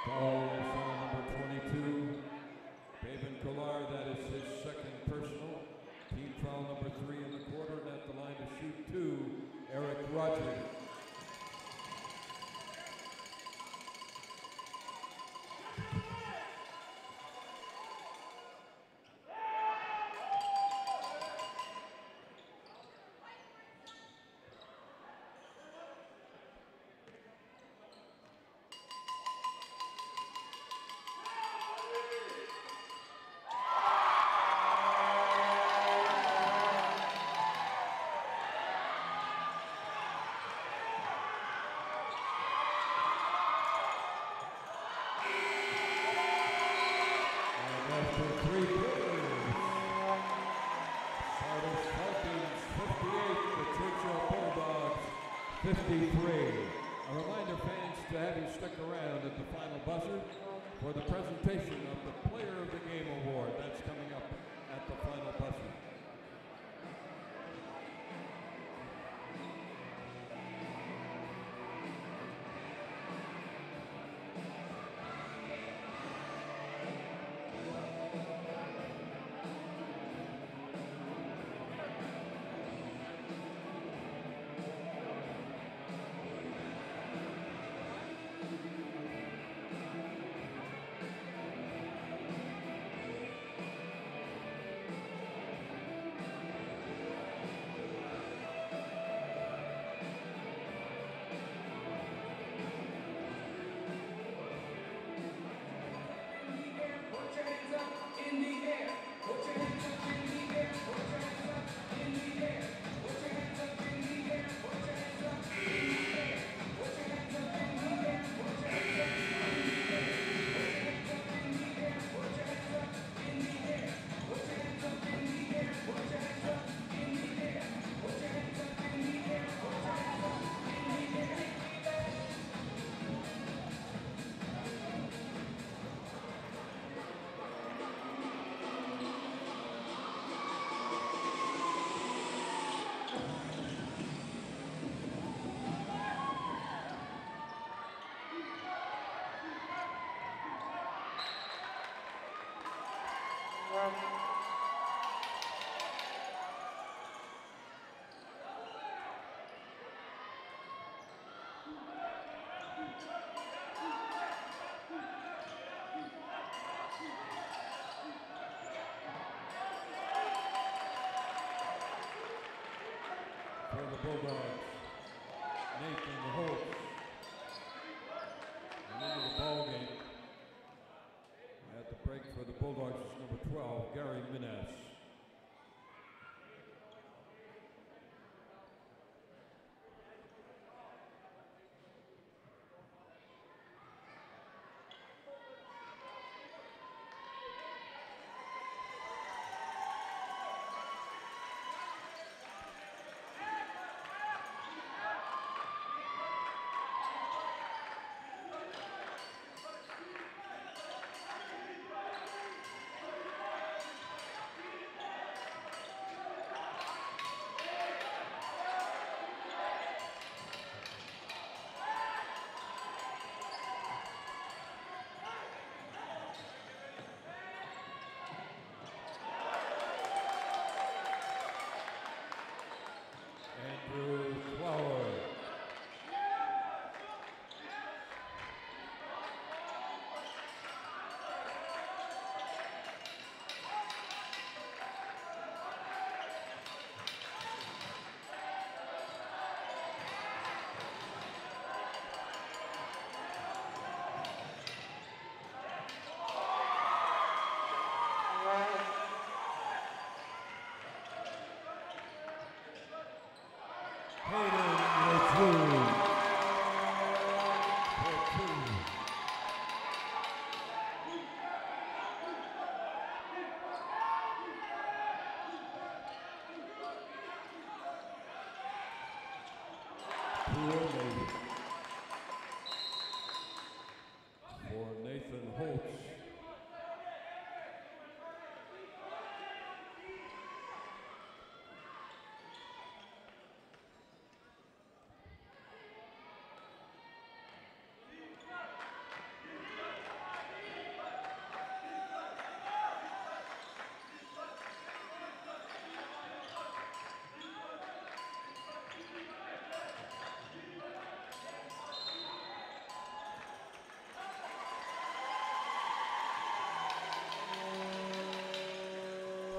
Foul is on number 22, Baben Kolar. That is his second personal. Team foul number 3 in the quarter, and at the line to shoot 2, Eric Rogers. Sardis Falcons 58, the Churchill Bulldogs 53. A reminder, fans, to have you stick around at the final buzzer for the presentation of the Player of the Game Award. That's coming up at the final buzzer. For the Bulldogs, Nathan Holtz. And into the ball game at the break for the Bulldogs is number 12, Gary Miness.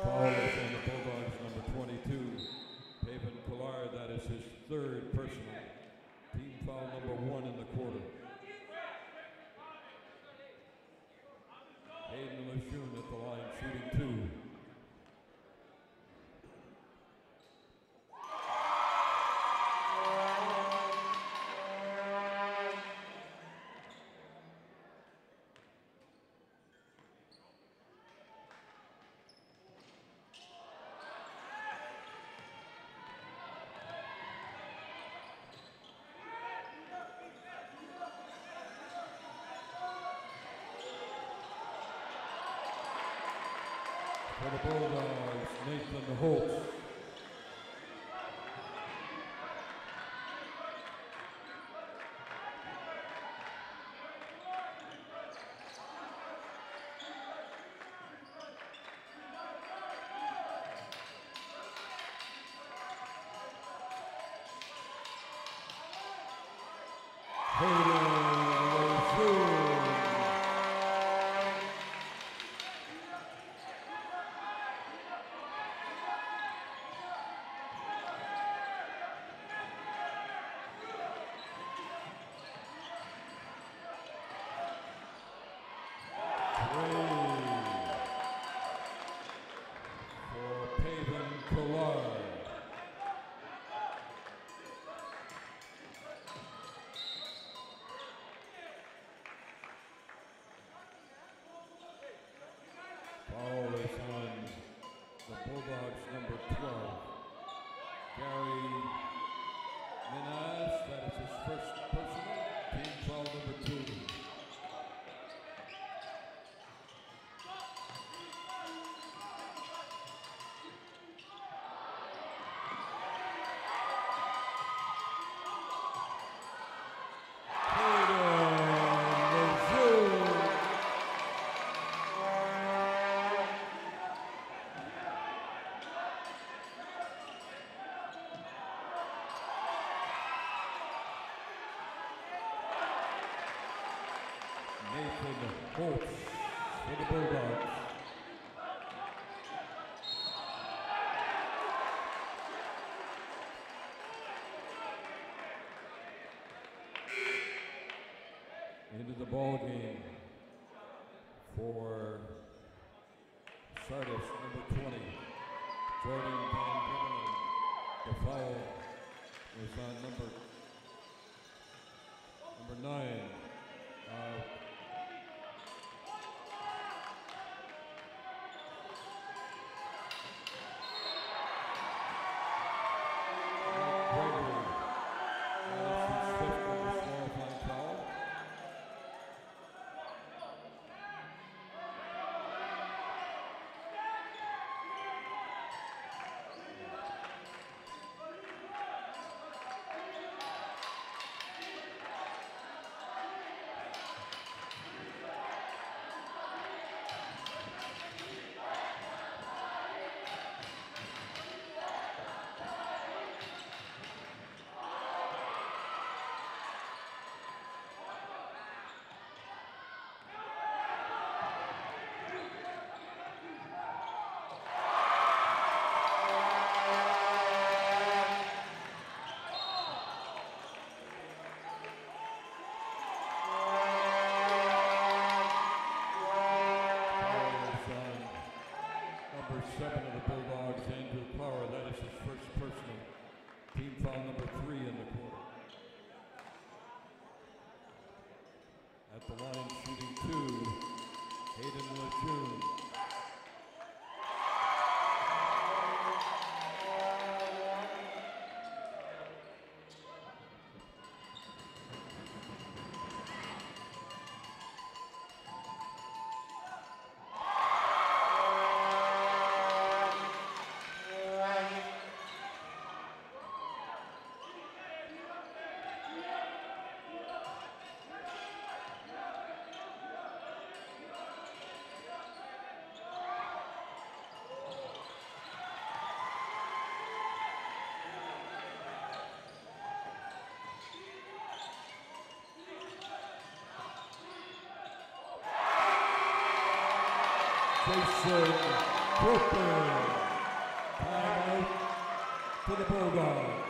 Foul is on the Bulldogs, number 22, Paven Pilar. That is his third personal. Team foul number 1 in the quarter. Hayden Lejeune at the line, shooting 2. For the Bulldogs, Nathan Holtz. Foul is on the Bulldogs, number 12, Gary Minaz. That is his first personal. Team foul number 2. Nathan Holtz for the Bulldogs. Into the ball game for Sardis, number 20, Jordan Van Dribbelen. The foul was on number 9. Team foul number 3 in the quarter. At the line, shooting 2, Hayden Lejeune. Jason Cooper. Timeout to the Bulldogs.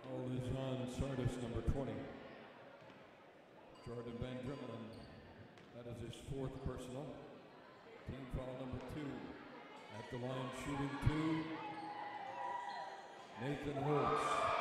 Foul is on Sardis, number 20. Jordan Van Drimmelen. That is his 4th personal. Team foul number 2. At the line shooting 2. Nathan Holtz.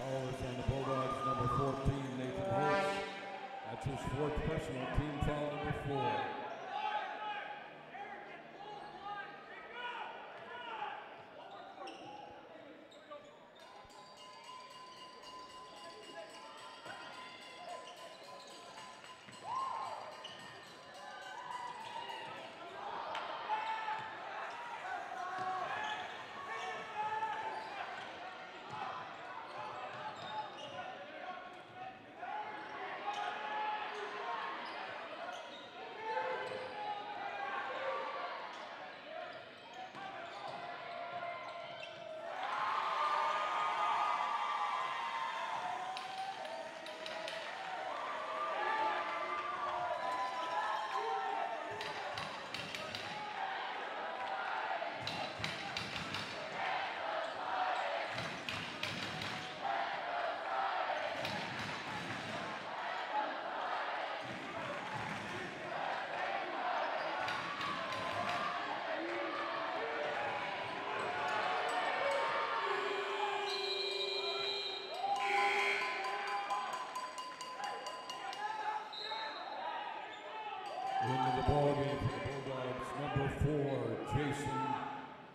Foul is on the Bulldogs, number 14, Nathan Holtz. That's his fourth personal, team foul number 4. Into the ballgame for the Bulldogs, number 4, Jason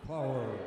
Clower.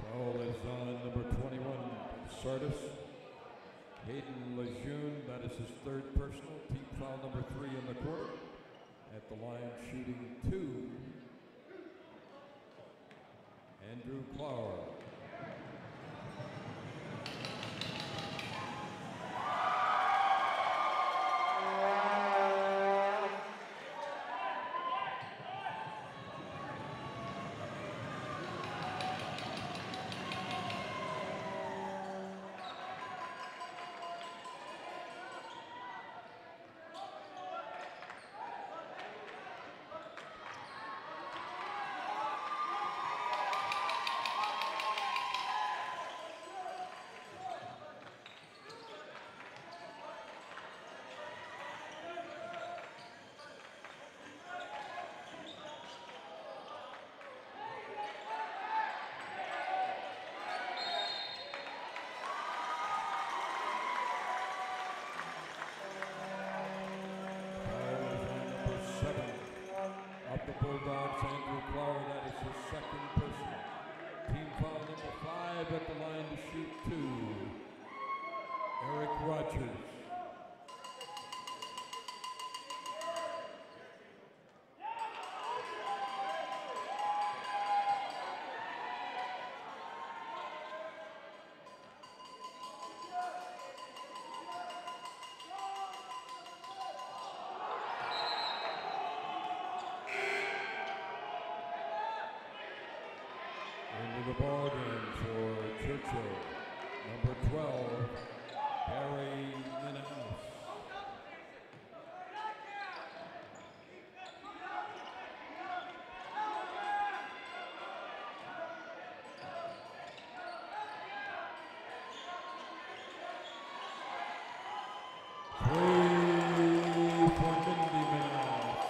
Foul is on number 21, Sardis. Hayden Lejeune, that is his third personal. Team foul number 3 in the quarter. At the line, shooting 2. Andrew Clower. The Bulldogs, Andrew Clower, that is his second personal. Team foul number 5 at the line to shoot 2. Eric Rogers. Into the ball game for Churchill, number 12, Barry Minahouse. Three for Mindy Minahouse.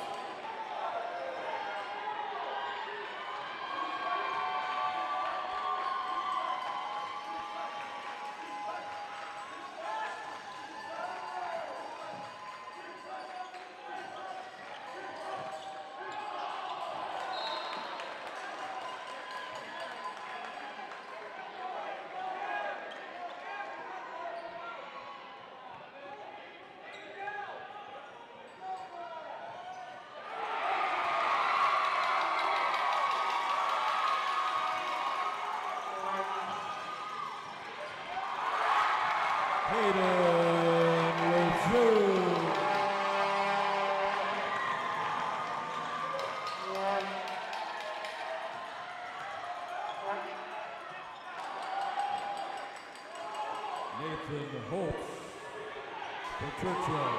Nathan Holtz for Churchill.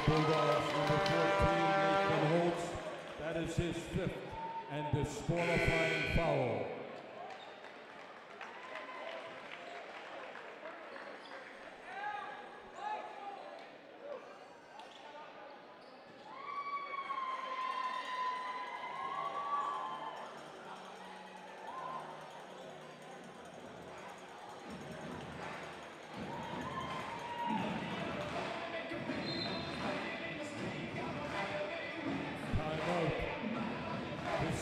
Bulldogs, number 14, Nathan Holtz. That is his 5th and disqualifying foul.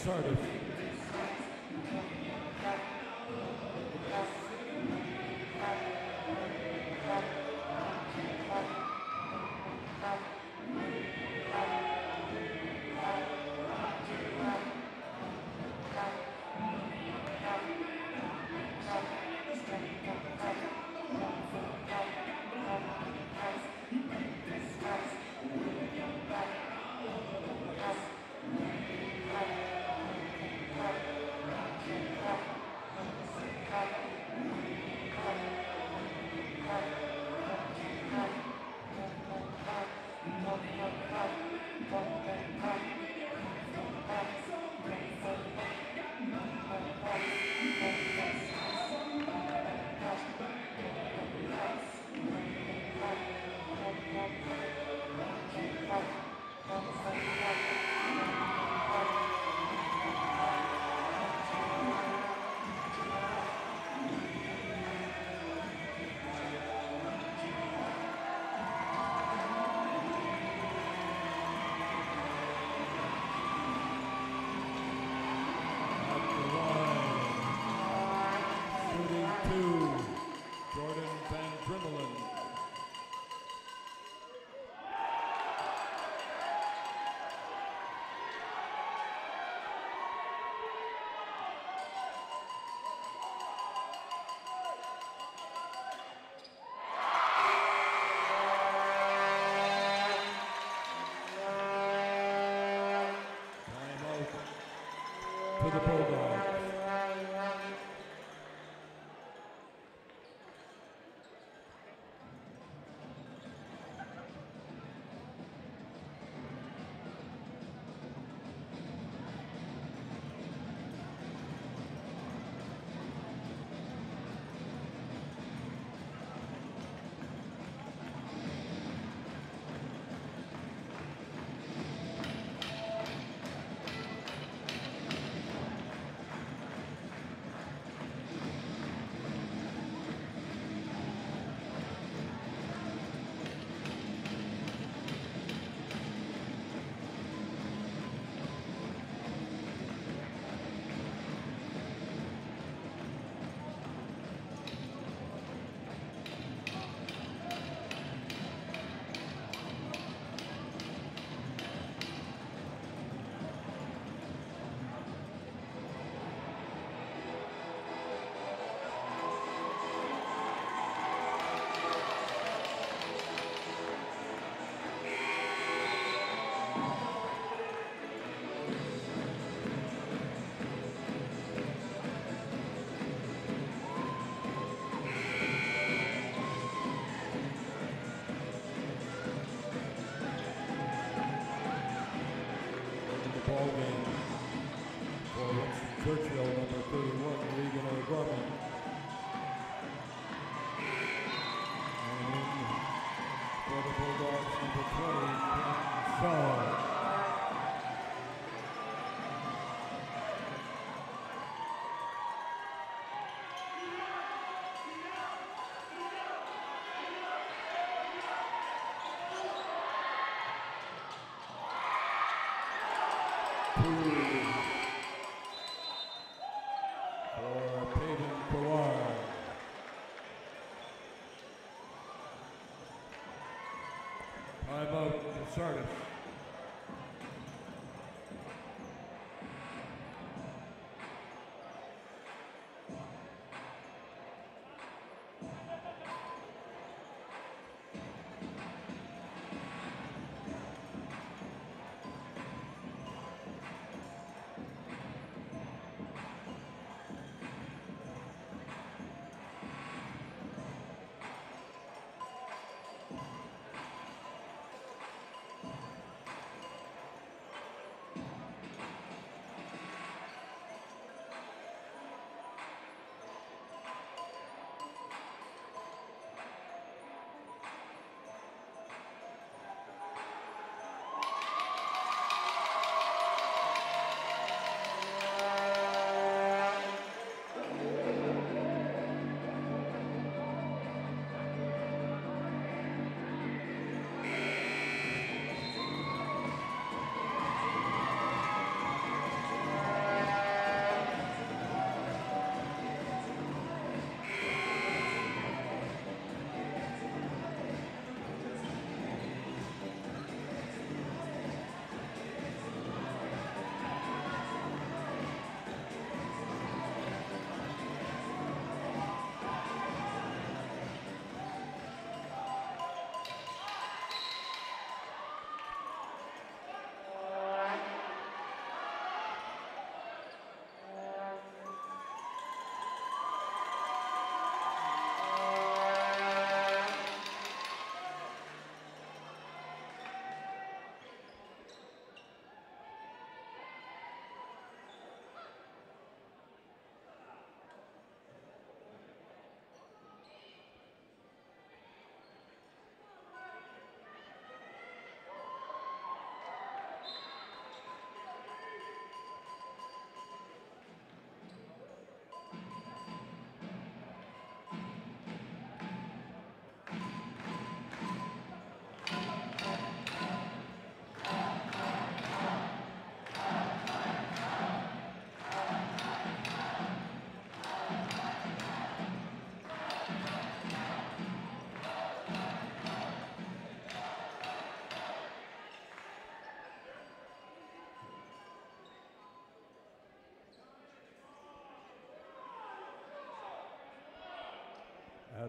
Sardis. For the Bulldogs. Ball game for Churchill, number 31, Regan O'Gorman. And for the Bulldogs, number 20, Ken Shaw. Timeout, Sardis.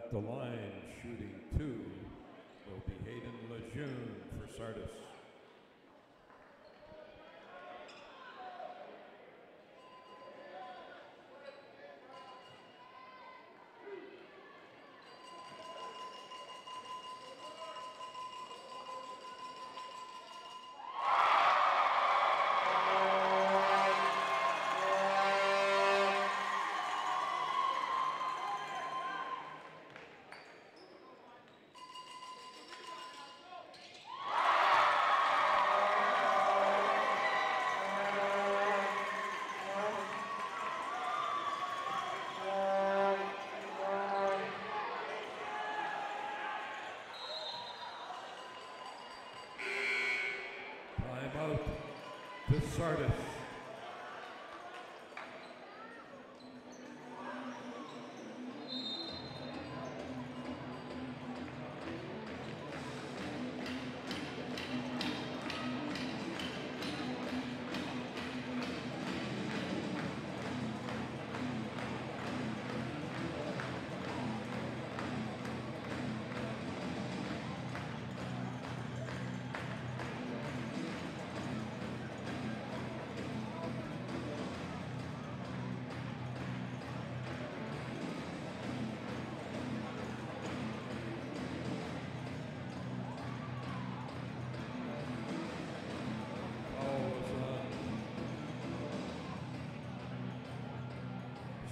At the line, shooting 2, will be Hayden Lejeune for Sardis. Timeout to Sardis.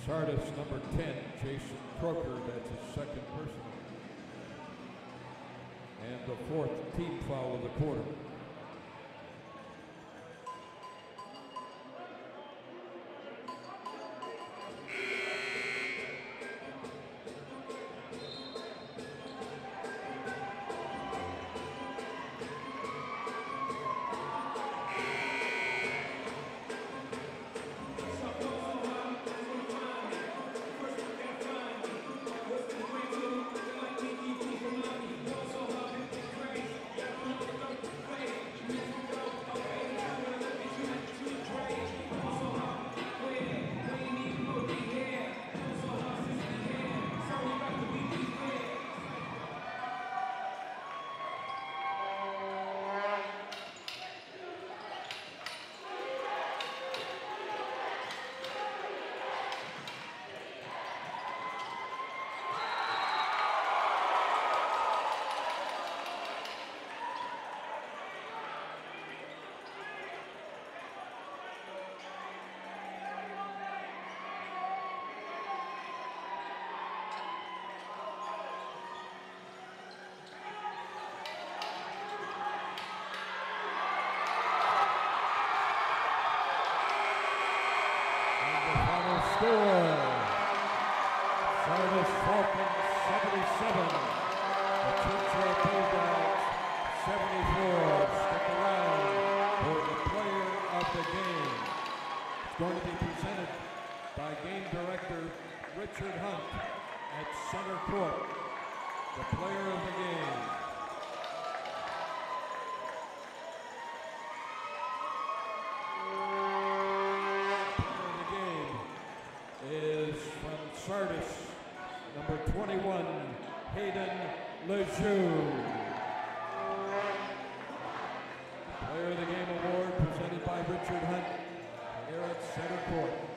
Sardis, number 10, Jason Croker, that's his second personal. And the 4th team foul of the quarter. Score. Sardis Falcons 77. The Churchill Bulldogs 74. Stick around for the player of the game. It's going to be presented by game director Richard Hunt at center court. The player of the game. Is from Sardis, number 21, Hayden Lejeune. Player of the Game award presented by Richard Hunt here at center court.